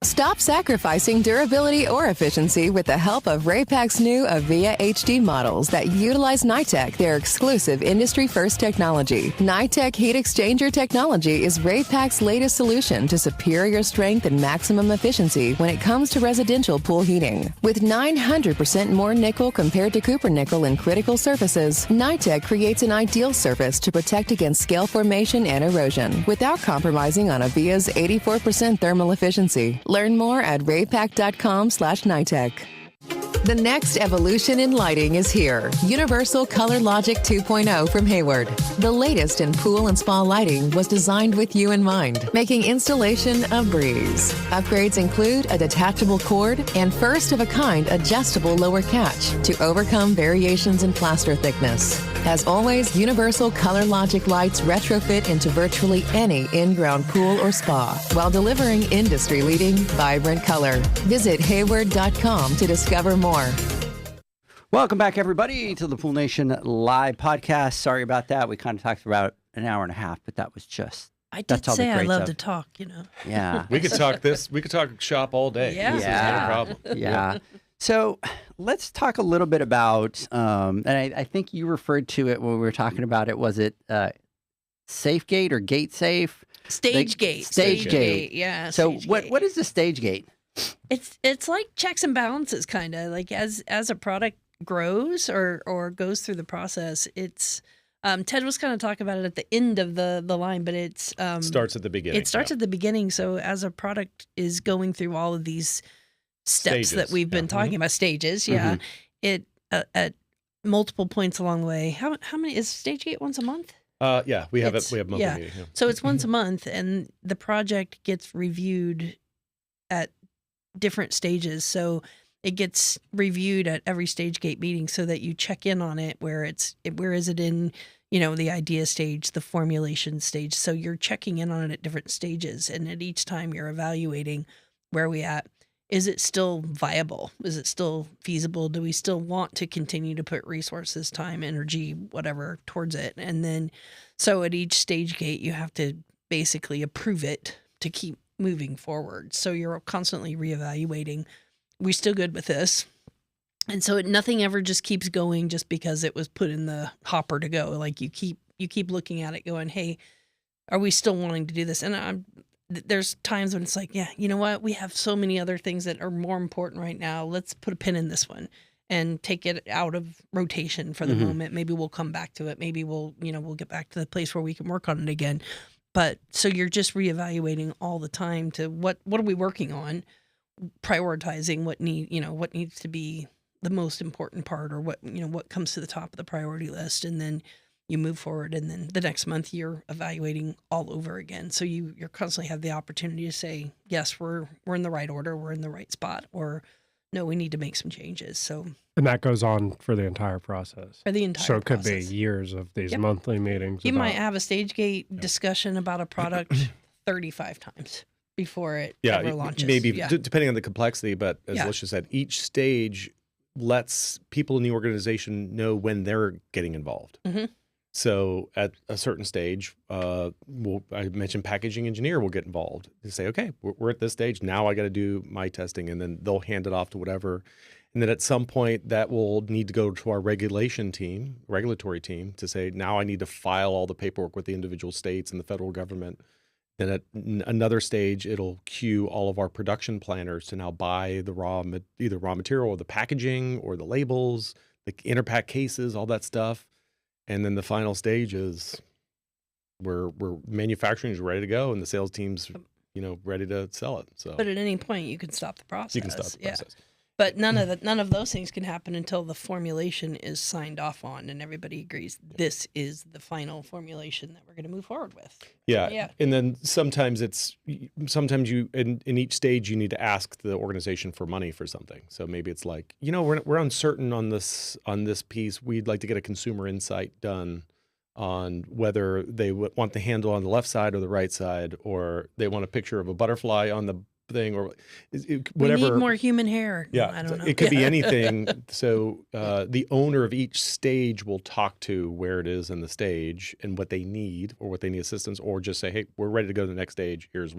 Stop sacrificing durability or efficiency with the help of Raypak's new Avia HD models that utilize NITEC, their exclusive industry-first technology. NITEC heat exchanger technology is Raypak's latest solution to superior strength and maximum efficiency when it comes to residential pool heating. With 900% more nickel compared to copper nickel in critical surfaces, NITEC creates an ideal surface to protect against scale formation and erosion without compromising on Avia's 84% thermal efficiency. Learn more at raypak.com/NITEC. The next evolution in lighting is here. Universal Color Logic 2.0 from Hayward. The latest in pool and spa lighting was designed with you in mind, making installation a breeze. Upgrades include a detachable cord and first-of-a-kind adjustable lower catch to overcome variations in plaster thickness. As always, Universal Color Logic lights retrofit into virtually any in-ground pool or spa while delivering industry-leading, vibrant color. Visit Hayward.com to discover more. Welcome back, everybody, to the Pool Nation Live podcast. Sorry about that. We kind of talked about an hour and a half, but that was just I did that's all the say I great love stuff. to talk, you know. Yeah. We could talk this. We could talk shop all day. Yeah. This is not a problem. Yeah. So let's talk a little bit about, and I think you referred to it when we were talking about it. Was it safe gate or gate safe? Stage gate. Stage gate. Yeah. So stage what gate. what is the stage gate? It's like checks and balances, kind of like as a product grows or goes through the process. It's Ted was kind of talking about it at the end of the line, but it's Starts at the beginning. it starts at the beginning. So as a product is going through all of these steps that Stages, we've been yeah. talking about, stages, yeah, it at multiple points along the way. How many is stage gate once a month? Yeah, we have It's- we have monthly yeah. meeting. Yeah. So it's once a month, and the project gets reviewed at different stages. So it gets reviewed at every stage gate meeting, so that you check in on it. Where is it in, the idea stage, the formulation stage. So you're checking in on it at different stages, and at each time you're evaluating where we at. Is it still viable? Is it still feasible? Do we still want to continue to put resources, time, energy, whatever towards it? And then, so at each stage gate, you have to basically approve it to keep moving forward. So you're constantly reevaluating. We still good with this? And so nothing ever just keeps going just because it was put in the hopper to go. Like you keep looking at it going, hey, are we still wanting to do this? And there's times when it's like, yeah, you know what? We have so many other things that are more important right now. Let's put a pin in this one and take it out of rotation for the moment. Maybe we'll come back to it. Maybe we'll get back to the place where we can work on it again. But so you're just reevaluating all the time to what are we working on, prioritizing what needs to be the most important part, or what comes to the top of the priority list, and then you move forward, and then the next month you're evaluating all over again. So you're constantly have the opportunity to say, yes, we're in the right order, we're in the right spot, or no, we need to make some changes. So And that goes on for the entire process. for the entire So it could process. be years of these Yep. monthly meetings. You might about- have a stage gate discussion about a product 35 times before it Yeah, ever launches. maybe Yeah. depending on the complexity, but as Yeah. Alicia said, each stage lets people in the organization know when they're getting involved. Mhm. So at a certain stage, I mentioned packaging engineer will get involved. They say, okay, we're at this stage. Now I got to do my testing, and then they'll hand it off to whatever. And then at some point that will need to go to our regulatory team to say, now I need to file all the paperwork with the individual states and the federal government. Then at another stage, it'll cue all of our production planners to now buy the either raw material or the packaging or the labels, the interpack cases, all that stuff. And then the final stage is we're manufacturing is ready to go, and the sales team's ready to sell it. So But at any point you can stop the process. you can stop the process. But none of those things can happen until the formulation is signed off on and everybody agrees this is the final formulation that we're going to move forward with. Yeah. Yeah. And then sometimes you in each stage you need to ask the organization for money for something. So maybe it's like, we're uncertain on this piece. We'd like to get a consumer insight done on whether they want the handle on the left side or the right side, or they want a picture of a butterfly on the thing, or whatever. We need more human hair. Yeah, I don't know. it could be anything. So the owner of each stage will talk to where it is in the stage and what they need, or what they need assistance, or just say, "Hey, we're ready to go to the next stage. Here's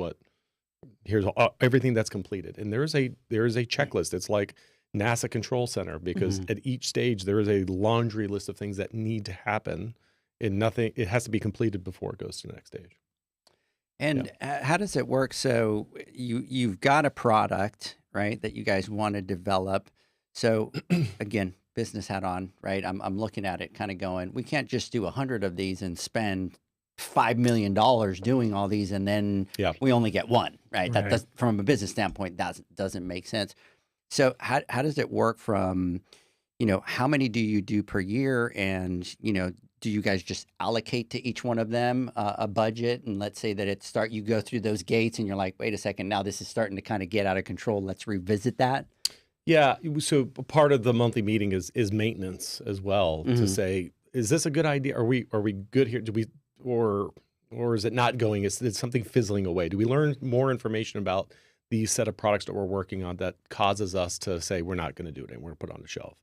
everything that's completed." And there is a checklist. It's like NASA Control Center, because at each stage there is a laundry list of things that need to happen, and it has to be completed before it goes to the next stage. And how does it work? So you've got a product, right, that you guys want to develop. So again, business hat on, right? I'm looking at it kind of going, we can't just do 100 of these and spend $5 million doing all these, and then we only get one, right? That does, from a business standpoint, doesn't make sense. So how does it work from, how many do you do per year? And, do you guys just allocate to each one of them a budget? And let's say that you go through those gates and you're like, wait a second, now this is starting to kind of get out of control. Let's revisit that. Yeah. So part of the monthly meeting is maintenance as well, to say, is this a good idea? Are we good here? Or is it not going? Is something fizzling away? Do we learn more information about these set of products that we're working on that causes us to say we're not going to do it and we're going to put it on the shelf?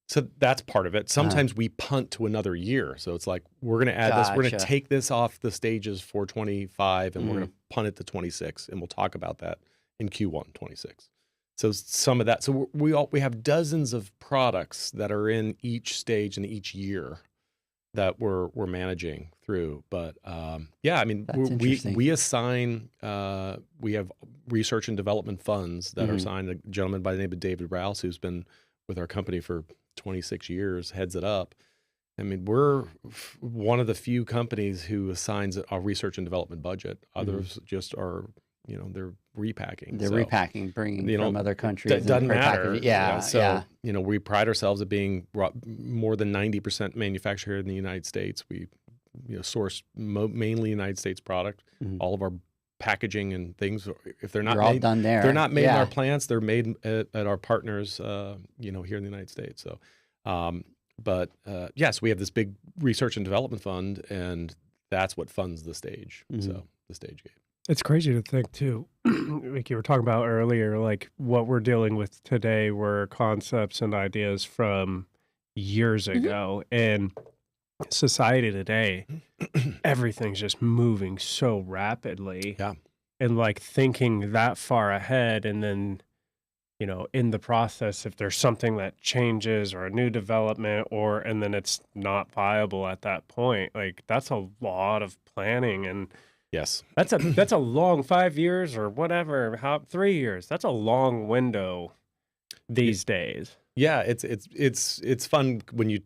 So that's part of it. Sometimes we punt to another year. So it's like, we're going to add this. We're going to Gotcha. take this off the stages for 25 and we're going to punt it to 26. And we'll talk about that in Q1 26. So some of that. So we have dozens of products that are in each stage and each year that we're managing through. But yeah, I mean, That's interesting. we assign, we have research and development funds that are assigned. A gentleman by the name of David Rouse, who's been with our company for 26 years, heads it up. I mean, we're one of the few companies who assigns a research and development budget. Others just are, they're repacking. They're repacking, bringing from other countries. It doesn't matter. Yeah. So, we pride ourselves at being more than 90% manufactured here in the United States. We, source mainly United States product. All of our packaging and things, if they're not all done there. they're not made in our plants. They're made at our partners, here in the United States. So, yes, we have this big research and development fund, and that's what funds the stage. So the stage gate. It's crazy to think too, like you were talking about earlier, like what we're dealing with today were concepts and ideas from years ago, and society today, everything's just moving so rapidly. Yeah. And like thinking that far ahead, and then, in the process, if there's something that changes or a new development, and then it's not viable at that point, like that's a lot of planning. And yes, that's a long 5 years or whatever, 3 years. That's a long window these days. Yeah, it's fun when you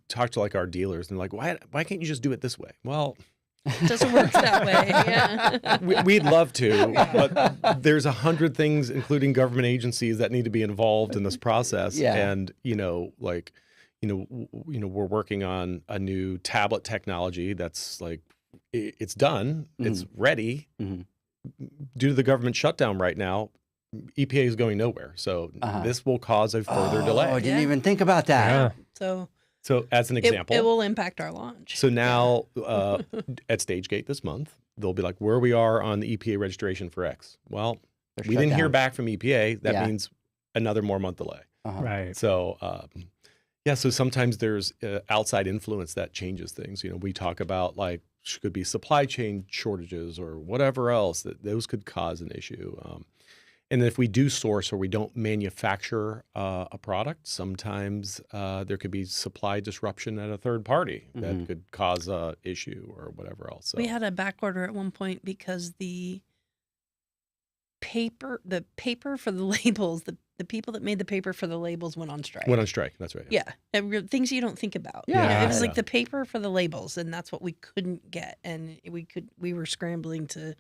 talk to like our dealers and like, why can't you just do it this way? Well, It doesn't work that way. Yeah. we'd love to, but there's 100 things, including government agencies, that need to be involved in this process. Yeah. And we're working on a new tablet technology that's like, it's done, it's ready. Due to the government shutdown right now, EPA is going nowhere. So this will cause a further delay. Oh, I didn't even think about that. Yeah. So as an example, it will impact our launch. so now at StageGate this month, they'll be like, where we are on the EPA registration for X. Well, They're we shut didn't hear down. back from EPA. That Yeah. means another month delay. Right. So, so sometimes there's outside influence that changes things. We talk about like, could be supply chain shortages or whatever else, that those could cause an issue. And then if we do source or we don't manufacture a product, sometimes there could be supply disruption at a third party that could cause a issue or whatever else. So. We had a back order at one point because the paper for the labels, the people that made the paper for the labels went on strike. Went on strike. That's right. Yeah, things you don't think about. Yeah. It was Yeah. like the paper for the labels, and that's what we couldn't get, and we were scrambling to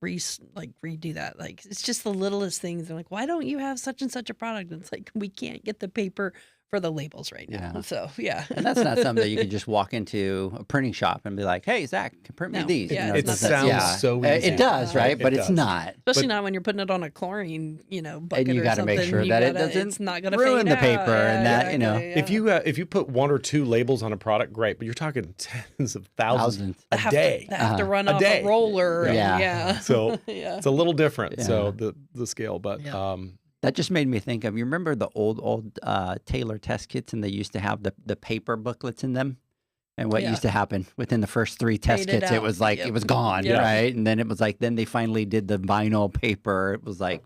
redo that. Like, it's just the littlest things. They're like, why don't you have such and such a product? And it's like, we can't get the paper for the labels right now. Yeah. So yeah, And that's not something that you can just walk into a printing shop and be like, "Hey, Zach, print me No. these." Yeah, It it's sounds so easy. It does, right? It But it's does. not. especially But- not when you're putting it on a chlorine, bucket And you or got to make something. sure You that it gotta- doesn't it's not gonna ruin fade the paper out. and Yeah, that, you know. exactly, If you put one or two labels on a product, great, but you're talking tens of thousands a have day. to, have to run A off day. a roller. and- Yeah. yeah. So yeah. it's a little different. Yeah. So the scale, but Yeah. That just made me think of, you remember the old Taylor test kits, and they used to have the paper booklets in them? And what Yeah. used to happen within the first 3 test Faded kits, it out. was like, Yep. it was gone, Yeah. right? And then it was like, then they finally did the vinyl paper. It was like,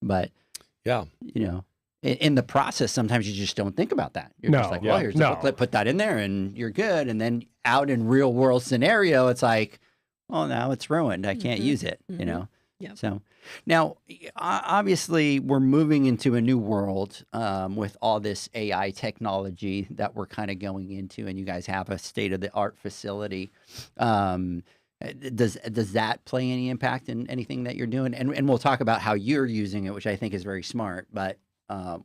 but, yeah. in the process, sometimes you just don't think about that. You're just No, like, yeah. well, here's the No. booklet, put that in there and you're good. And then out in real world scenario, it's like, oh, now it's ruined. I can't use it, Yep. So now, obviously, we're moving into a new world with all this AI technology that we're kind of going into, and you guys have a state-of-the-art facility. Does that play any impact in anything that you're doing? And we'll talk about how you're using it, which I think is very smart. But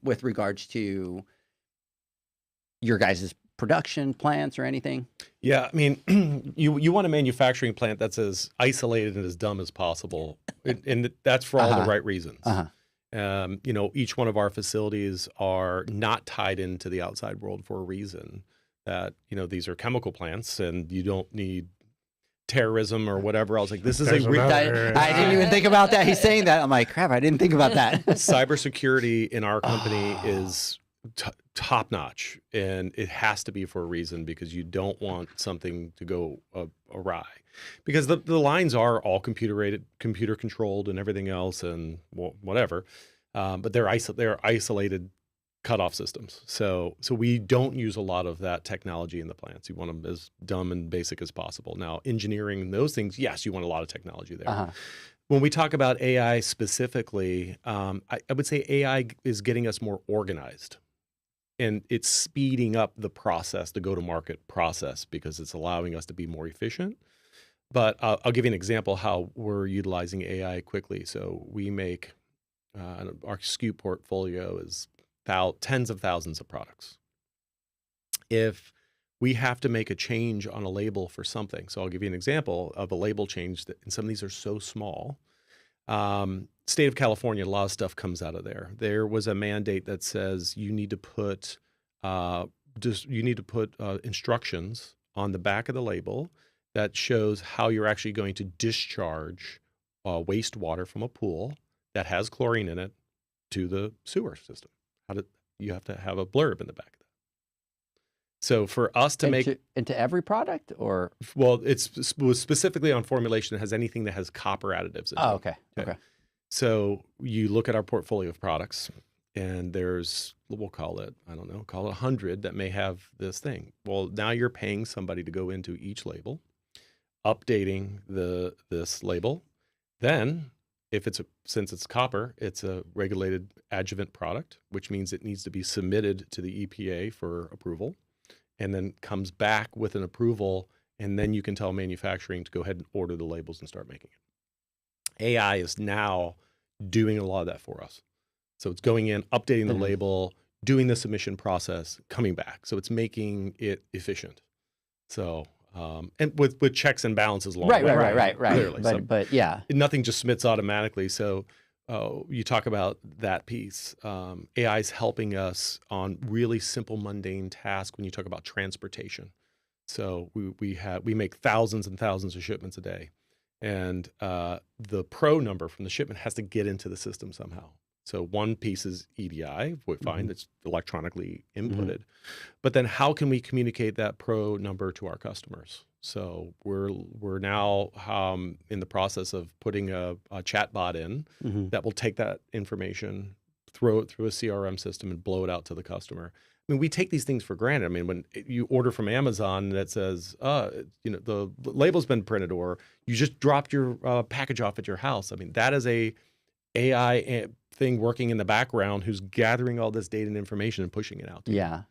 with regards to your guys' production plants or anything? Yeah, I mean, you want a manufacturing plant that's as isolated and as dumb as possible, and that's for all the right reasons. Each one of our facilities are not tied into the outside world for a reason. That these are chemical plants, and you don't need terrorism or whatever else. Like, this is There's a another- I didn't even think about that. He's saying that. I'm like, crap, I didn't think about that. cybersecurity in our company is top notch, and it has to be for a reason, because you don't want something to go awry, because the lines are all computer controlled and everything else, and whatever, but they're isolated cutoff systems. So we don't use a lot of that technology in the plants. You want them as dumb and basic as possible. Now, engineering those things, yes, you want a lot of technology there. When we talk about AI specifically, I would say AI is getting us more organized, and it's speeding up the process, the go-to-market process, because it's allowing us to be more efficient. But I'll give you an example how we're utilizing AI quickly. So we make our SKU portfolio is tens of thousands of products. If we have to make a change on a label for something, so I'll give you an example of a label change and some of these are so small. State of California, a lot of stuff comes out of there. There was a mandate that says you need to put instructions on the back of the label that shows how you're actually going to discharge wastewater from a pool that has chlorine in it to the sewer system. You have to have a blurb in the back of that. So for us to make into every product, or it was specifically on formulation that has anything that has copper additives in it. Oh, okay. So you look at our portfolio of products, and we'll call it 100 that may have this thing. Well, now you're paying somebody to go into each label, updating this label. Then, since it's copper, it's a regulated adjuvant product, which means it needs to be submitted to the EPA for approval, and then comes back with an approval, and then you can tell manufacturing to go ahead and order the labels and start making it. AI is now doing a lot of that for us. So it's going in, updating the label, doing the submission process, coming back. So it's making it efficient. So and with checks and balances along the way. Right. Clearly. But yeah, nothing just submits automatically. So you talk about that piece. AI is helping us on really simple, mundane tasks when you talk about transportation. So we make thousands and thousands of shipments a day, and the pro number from the shipment has to get into the system somehow. So one piece is EDI, we find it's electronically inputted, but then how can we communicate that pro number to our customers? So we're now in the process of putting a chat bot in that will take that information, throw it through a CRM system, and blow it out to the customer. I mean, we take these things for granted. I mean, when you order from Amazon that says, the label's been printed, or you just dropped your package off at your house. I mean, that is a AI thing working in the background who's gathering all this data and information and pushing it out to you.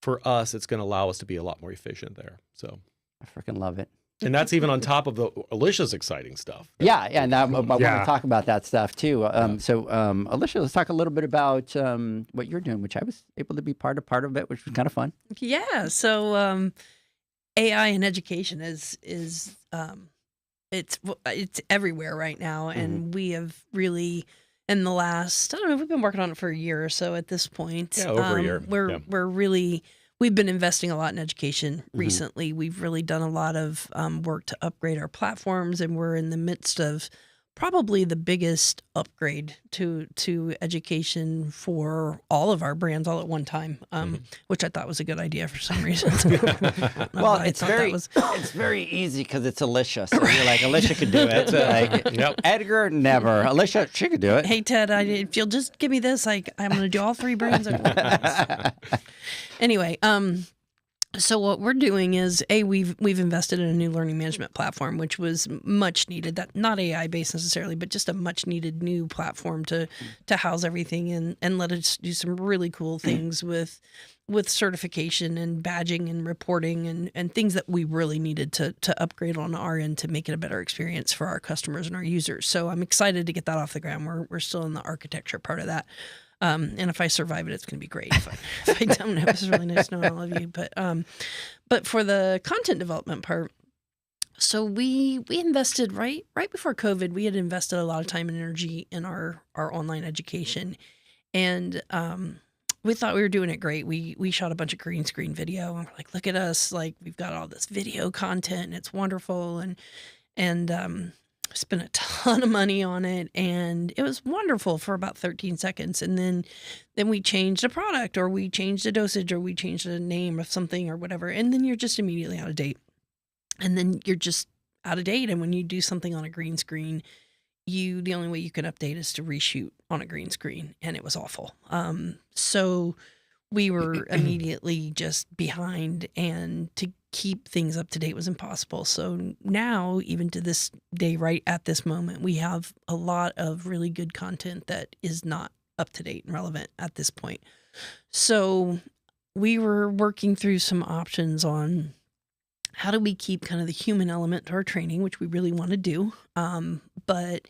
For us, it's going to allow us to be a lot more efficient there. So I freaking love it. And that's even on top of Alicia's exciting stuff. And I want to talk about that stuff too. So Alicia, let's talk a little bit about what you're doing, which I was able to be part of it, which was kind of fun. Yeah. So AI in education is it's everywhere right now, and we have really, in the last, I don't know, we've been working on it for a year or so at this point. Yeah, over a year. We've been investing a lot in education recently. We've really done a lot of work to upgrade our platforms, and we're in the midst of probably the biggest upgrade to education for all of our brands all at one time, which I thought was a good idea for some reason. Well, it's very easy because it's Alicia. So you're like, Alicia could do it. Edgar, never. Alicia, she could do it. Hey, Ted, if you'll just give me this, I'm going to do all three brands. Anyway, so what we're doing is we've invested in a new learning management platform, which was much needed. That not AI based necessarily, but just a much needed new platform to house everything and let us do some really cool things with certification and badging and reporting and things that we really needed to upgrade on our end to make it a better experience for our customers and our users. So I'm excited to get that off the ground. We're still in the architecture part of that. And if I survive it, it's going to be great. If I don't, it was really nice knowing all of you. But for the content development part, so we invested right before COVID. We had invested a lot of time and energy in our online education, and we thought we were doing it great. We shot a bunch of green screen video, and we're like, look at us, like we've got all this video content, and it's wonderful. And spent a ton of money on it, and it was wonderful for about 13 seconds. And then we changed a product, or we changed a dosage, or we changed the name of something or whatever. And then you're just immediately out of date. And then you're just out of date. And when you do something on a green screen, the only way you can update is to reshoot on a green screen. And it was awful. So we were immediately just behind, and to keep things up to date was impossible. So now, even to this day, right at this moment, we have a lot of really good content that is not up to date and relevant at this point. So we were working through some options on how do we keep kind of the human element to our training, which we really want to do, but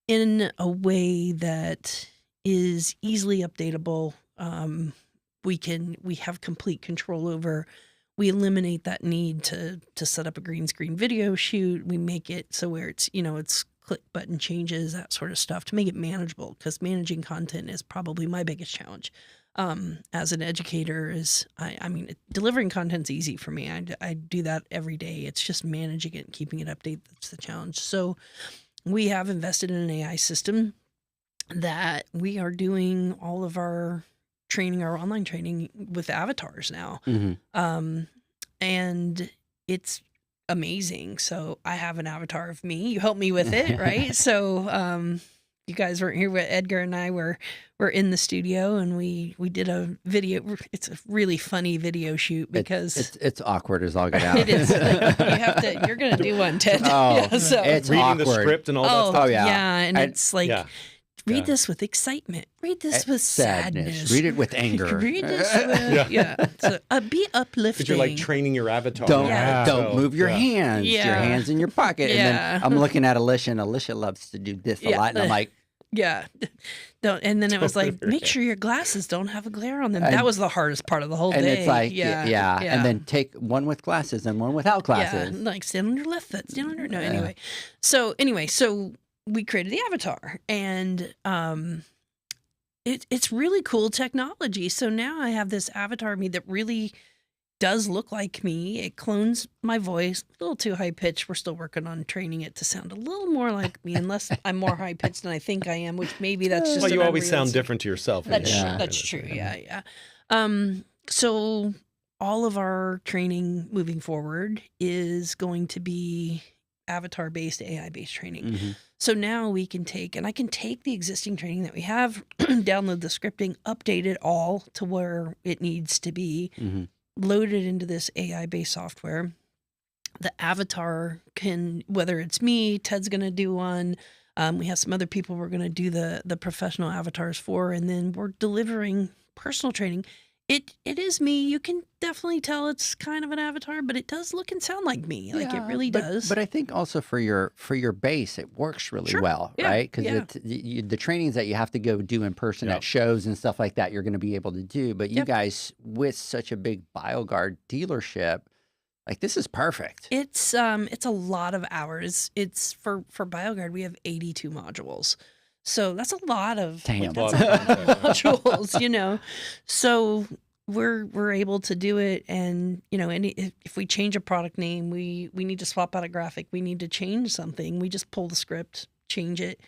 in a way that is easily updatable. We have complete control over. We eliminate that need to set up a green screen video shoot. We make it so where it's, it's click button changes, that sort of stuff, to make it manageable, because managing content is probably my biggest challenge. As an educator I mean, delivering content's easy for me. I do that every day. It's just managing it and keeping it updated that's the challenge. So we have invested in an AI system that we are doing all of our training, our online training, with avatars now. And it's amazing. So I have an avatar of me. You helped me with it, right? So you guys weren't here, but Edgar and I were in the studio, and we did a video. It's a really funny video shoot because it's awkward as all get out. It is. Like, you're going to do one, Ted. Oh, yeah, so it's reading awkward. the script and all that stuff. Oh, yeah. Yeah, and it's like, read Yeah. this with excitement. Read this with sadness. Read it with anger. Read this with, So be uplifting. Because you're like training your avatar. Don't move your hands. Yeah. Your hands in your pocket. And then I'm looking at Alicia, and Alicia loves to do this a lot. And I'm like, yeah. Don't. And then it was like, make sure your glasses don't have a glare on them. That was the hardest part of the whole day. and it's like, yeah. And then take one with glasses and one without glasses. Yeah, like stand on your left foot, stand on your... No, anyway. So we created the avatar, and it's really cool technology. So now I have this avatar of me that really does look like me. It clones my voice, a little too high pitched. We're still working on training it to sound a little more like me, unless I'm more high pitched than I think I am, which maybe that's just. Well, you always sound unrealistic. different to yourself. That's true. Yeah. So all of our training moving forward is going to be avatar-based, AI-based training. So now I can take the existing training that we have, download the scripting, update it all to where it needs to be, load it into this AI-based software. The avatar can, whether it's me, Ted's going to do one. We have some other people we're going to do the professional avatars for, and then we're delivering personal training. It is me. You can definitely tell it's kind of an avatar, but it does look and sound like me. Like, it really does. But I think also for your base, it works really well, right? Because the trainings that you have to go do in person at shows and stuff like that, you're going to be able to do. But you guys, with such a big BioGuard dealership, like, this is perfect. It's a lot of hours. It's for BioGuard, we have 82 modules. So that's a lot of modules, So we're able to do it, and if we change a product name, we need to swap out a graphic, we need to change something, we just pull the script, change it,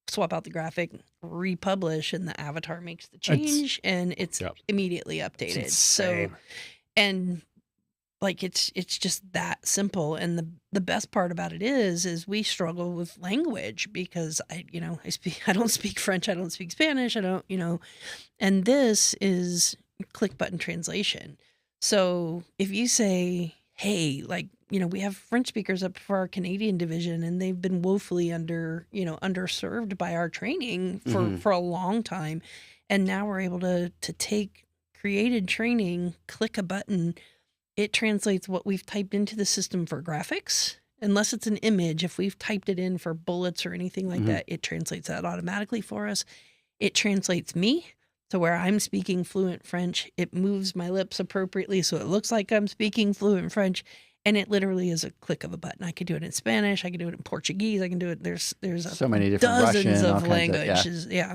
swap out the graphic, republish, and the avatar makes the change, and it's immediately updated. So, and like, it's just that simple. And the best part about it is we struggle with language, because I don't speak French, I don't speak Spanish, I don't, and this is click button translation. So if you say, hey, like, we have French speakers up for our Canadian division, and they've been woefully underserved by our training for a long time. And now we're able to take created training, click a button, it translates what we've typed into the system for graphics. Unless it's an image, if we've typed it in for bullets or anything like that, it translates that automatically for us. It translates me to where I'm speaking fluent French. It moves my lips appropriately so it looks like I'm speaking fluent French. And it literally is a click of a button. I could do it in Spanish. I could do it in Portuguese. I can do it. There's so many different dozens Russian, of languages. Yeah.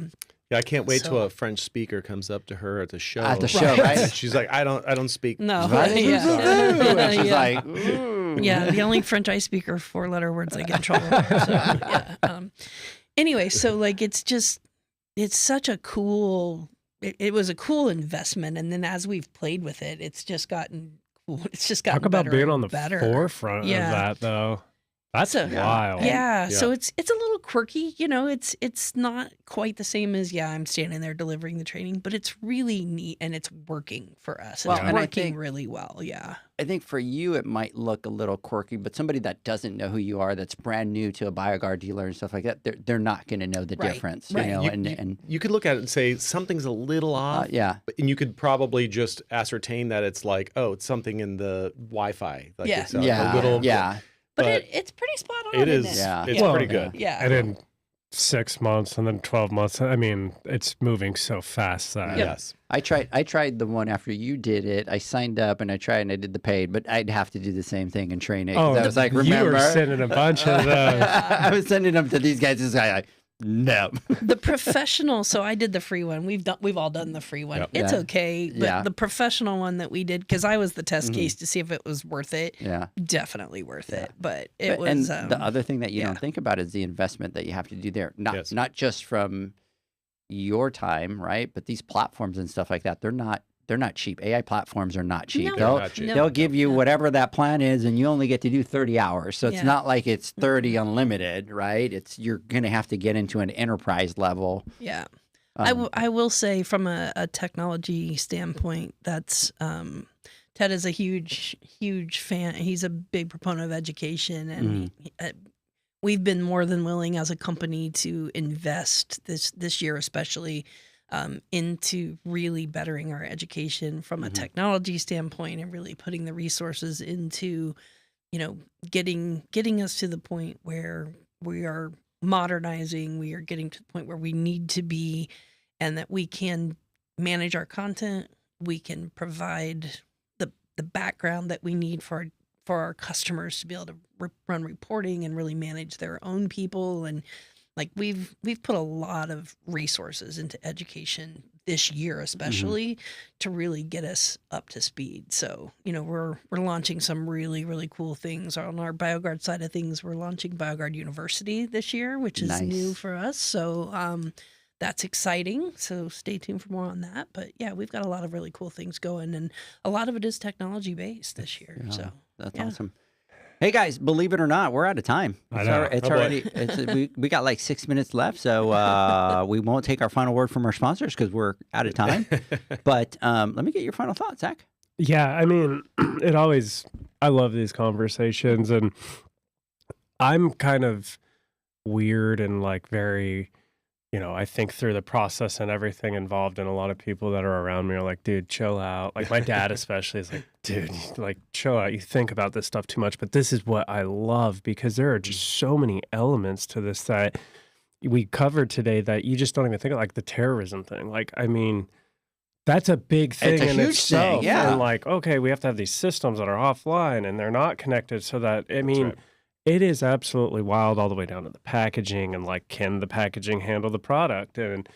Yeah, I can't wait till a French speaker comes up to her at the show. At the show, right? She's like, I don't speak. No. Right? Yeah. And she's like, ooh. Yeah, the only French I speak are 4-letter words I get in trouble for. So, yeah. Anyway, so like it's such a cool. It was a cool investment, and then as we've played with it, it's just gotten cool. It's just gotten Talk about better being and on the better. forefront of that, though. That's wild. Yeah, so it's a little quirky, you know. It's not quite the same as I'm standing there delivering the training, but it's really neat and it's working for us. Well, It's and I working think- really well. Yeah. I think for you, it might look a little quirky, but somebody that doesn't know who you are, that's brand new to a BioGuard dealer and stuff like that, they're not going to know the Right, difference, right. you know. You could look at it and say something's a little off. Yeah. And you could probably just ascertain that it's like, oh, it's something in the Wi-Fi. Like Yeah. it's a Yeah. little. Yeah. But it's pretty spot on. It is. Isn't it? Yeah. It's Well, pretty good. Yeah. And in 6 months and then 12 months, I mean, it's moving so fast that Yes. I tried the one after you did it. I signed up and I tried and I did the paid, but I'd have to do the same thing and train it. 'Cause I was like, you remember? were sending a bunch of those. I was sending them to these guys. This guy, like, no. The professional, so I did the free one. We've all done the free one. Yep. It's Yeah. okay, but Yeah. the professional one that we did, because I was the test case to see if it was worth it. Yeah. Definitely worth it. But it But- was. and the other thing that you yeah. don't think about is the investment that you have to do there. Not Yes. not just from your time, right? But these platforms and stuff like that, they're not cheap. AI platforms are not cheap. No, they'll not cheap. no. they'll give you whatever that plan is, and you only get to do 30 hours. So it's Yeah. not like it's 30 unlimited, right? You're going to have to get into an enterprise level. Yeah. Um, I will say from a technology standpoint, that's Ted is a huge fan. He's a big proponent of education, and we've been more than willing as a company to invest this year, especially into really bettering our education from a technology standpoint, and really putting the resources into, getting us to the point where we are modernizing. We are getting to the point where we need to be, and that we can manage our content. We can provide the background that we need for our customers to be able to run reporting and really manage their own people. And like we've put a lot of resources into education this year, especially to really get us up to speed. So, we're launching some really, really cool things on our BioGuard side of things. We're launching BioGuard University this year, which is Nice. new for us. So, that's exciting. So stay tuned for more on that. But yeah, we've got a lot of really cool things going, and a lot of it is technology based this year. Yeah, So that's yeah. awesome. Hey guys, believe it or not, we're out of time. I know. It's Oh, boy. already we got like 6 minutes left, so we won't take our final word from our sponsors because we're out of time. But let me get your final thoughts, Zach. Yeah, I mean, I love these conversations, and I'm kind of weird and like very, I think through the process and everything involved, and a lot of people that are around me are like, dude, chill out. Like my dad especially is like, dude, like chill out. You think about this stuff too much, but this is what I love, because there are just so many elements to this that we covered today that you just don't even think of, like the terrorism thing. Like, I mean, that's a big thing It's a in huge itself. thing, yeah. And like, okay, we have to have these systems that are offline and they're not connected, so that, I mean, right. it is absolutely wild all the way down to the packaging, and like, can the packaging handle the product? And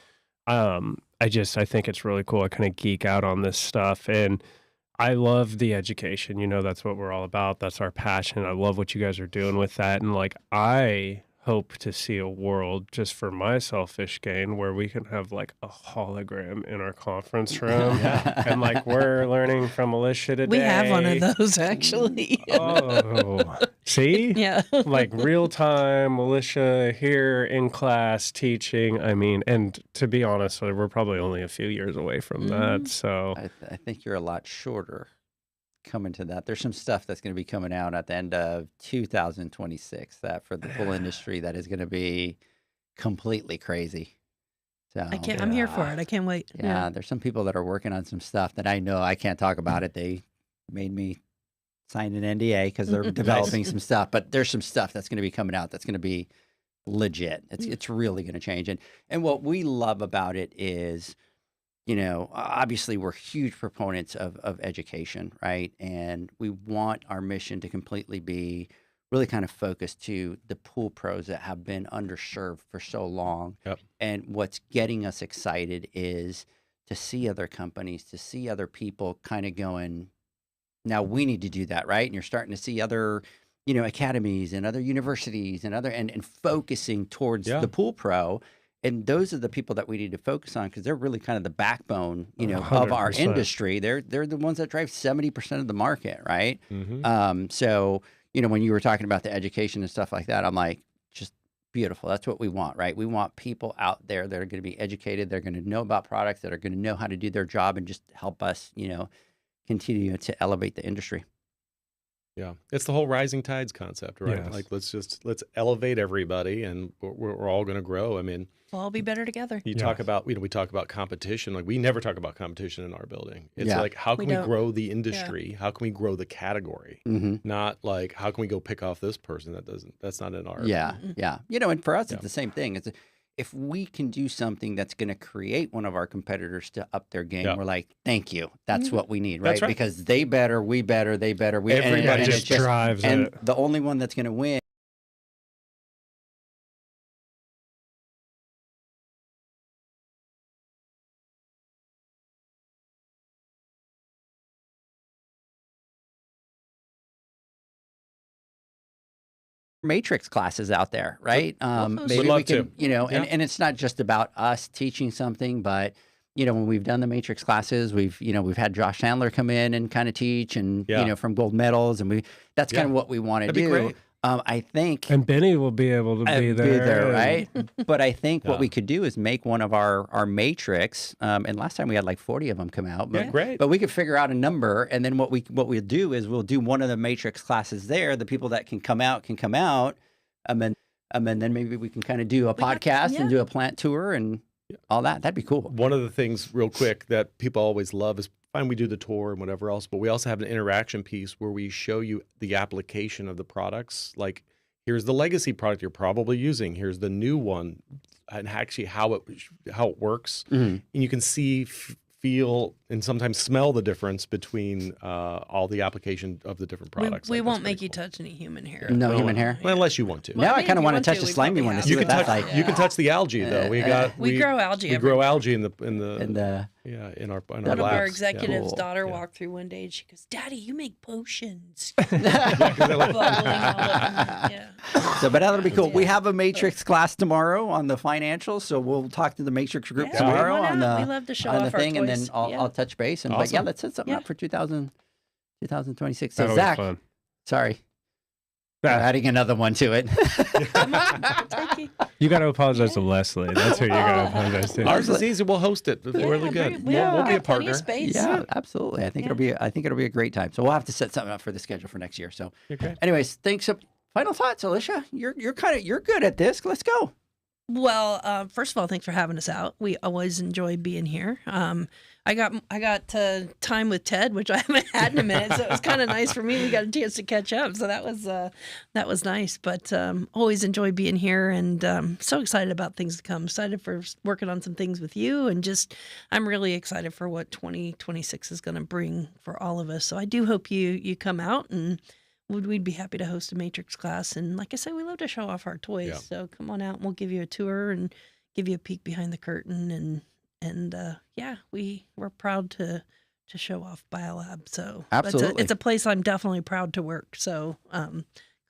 I think it's really cool. I kind of geek out on this stuff, and I love the education. That's what we're all about. That's our passion. I love what you guys are doing with that. And like, I hope to see a world, just for my selfish gain, where we can have like a hologram in our conference room. And like, we're learning from Alicia today. we have one of those actually. Oh, see? Yeah. Like real time, Alicia here in class teaching. I mean, and to be honest, we're probably only a few years away from that. So I think you're a lot shorter coming to that. There's some stuff that's going to be coming out at the end of 2026 that for the full industry that is going to be completely crazy. So I'm here for it. I can't wait. Yeah, there's some people that are working on some stuff that I know I can't talk about it. They made me sign an NDA because they're developing some stuff, but there's some stuff that's going to be coming out that's going to be legit. It's really going to change. And what we love about it is, obviously we're huge proponents of education, right? And we want our mission to completely be really kind of focused to the pool pros that have been underserved for so long. Yep. And what's getting us excited is to see other companies, to see other people kind of going, now we need to do that, right? And you're starting to see other, academies and other universities and focusing towards the pool pro. And those are the people that we need to focus on because they're really kind of the backbone, of our 100%. industry. They're the ones that drive 70% of the market, right? Mm-hmm. So, when you were talking about the education and stuff like that, I'm like, just beautiful. That's what we want, right? We want people out there that are going to be educated. They're going to know about products, that are going to know how to do their job and just help us, continue to elevate the industry. Yeah, it's the whole rising tides concept, right? Yes. Like let's elevate everybody, and we're all going to grow. I mean, We'll all be better together. you talk about we talk about competition. Like we never talk about competition in our building. It's Yeah. like how can we don't. grow the industry? How can we grow the category? Mm-hmm. Not like how can we go pick off this person that's not in our Yeah, yeah. And for us, Yeah. it's the same thing. It's if we can do something that's going to create one of our competitors to up their game, Yeah. we're like, thank you. That's what we need, right? That's right. Because they better, we better, they better. Everybody and just it's drives and it. the only one that's going to win. Matrix classes out there, right? host Maybe Would love we can, to. and it's not just about us teaching something, but when we've done the Matrix classes, we've had Josh Sandler come in and kind of teach, and Yeah. from gold medals, and that's kind of Yeah. what we want to That'd be do. great. I think And Benny will be able to be there. right? But I think what Yeah. we could do is make one of our Matrix. And last time we had like 40 of them come out. But, Yeah, great. But we could figure out a number, and then what we'll do is we'll do one of the Matrix classes there. The people that can come out, and then maybe we can kind of do a podcast and do a plant tour and all that. That'd be cool. One of the things real quick that people always love is fine, we do the tour and whatever else, but we also have an interaction piece where we show you the application of the products. Like, here's the legacy product you're probably using. Here's the new one, and actually how it works. Mm-hmm. And you can see, feel, and sometimes smell the difference between all the application of the different products. We Like, won't that's make pretty you cool. touch any human hair. No human hair. Well, unless you want to. Well, Now I I mean, kind of if you want to want touch to, the we slimy probably one to have see You what can that's touch. like. You can touch the algae though. We grow algae We every grow month. algae in And our One labs. of our Yeah. executives' Cool. daughter Yeah. walked through one day and she goes, "Daddy, you make potions." Bubbling all up in there. Yeah. So, but that'll be cool. We have a Matrix class tomorrow on the financials, so we'll talk to the Matrix group Yeah, tomorrow come on on out. the We love to show on the off our thing, and then toys. I'll Yeah. touch base. And but yeah, Awesome. let's set something Yeah. up for 2026. So That'll Zach, be fun. sorry, Yeah. adding another one to it. Come on, take it. You got to apologize to Leslie. That's who you got to apologize to. Ours is easy. We'll host it. It's really bring- good. we We'll got be a plenty partner. of space. Yeah, absolutely. I think it'll be a great time. So we'll have to set something up for the schedule for next year. So, You're great. anyways, thanks. Final thoughts, Alicia. You're good at this. Let's go. Well, first of all, thanks for having us out. We always enjoy being here. I got time with Ted, which I haven't had in a minute, so it was kind of nice for me. We got a chance to catch up, so that was nice. But always enjoy being here, and so excited about things to come. Excited for working on some things with you, and just I'm really excited for what 2026 is going to bring for all of us. So I do hope you come out, and we'd be happy to host a Matrix class. And like I said, we love to show off our toys. Yeah. So come on out and we'll give you a tour and give you a peek behind the curtain. And we're proud to show off BioLab. So Absolutely. it's a place I'm definitely proud to work. So come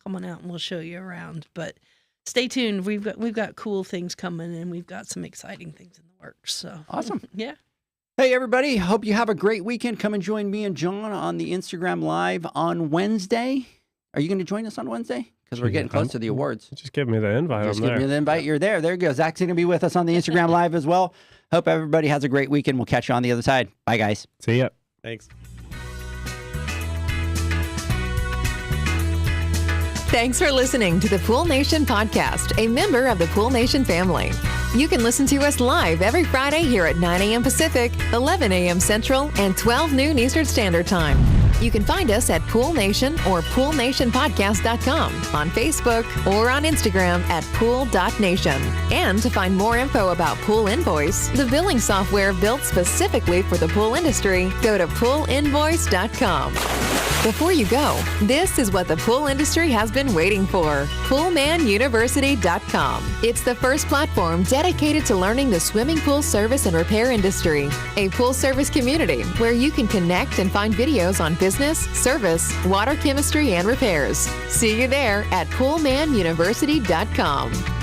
on out and we'll show you around. But stay tuned. We've got cool things coming, and we've got some exciting things in the works. So Awesome. Yeah. Hey, everybody. Hope you have a great weekend. Come and join me and John on the Instagram Live on Wednesday. Are you going to join us on Wednesday? Because we're getting close to the awards. Just give me the invite. Just I'm give there. me the invite. You're there. There you go. Zach's going to be with us on the Instagram Live as well. Hope everybody has a great weekend. We'll catch you on the other side. Bye, guys. See ya. Thanks. Thanks for listening to the Pool Nation podcast, a member of the Pool Nation family. You can listen to us live every Friday here at 9 a.m. Pacific, 11 a.m. Central, and 12 noon Eastern Standard Time. You can find us at Pool Nation or poolnationpodcast.com, on Facebook, or on Instagram at pool.nation. And to find more info about Pool Invoice, the billing software built specifically for the pool industry, go to poolinvoice.com. Before you go, this is what the pool industry has been waiting for. PoolmanUniversity.com. It's the first platform dedicated to learning the swimming pool service and repair industry. A pool service community where you can connect and find videos on business, service, water chemistry, and repairs. See you there at PoolmanUniversity.com.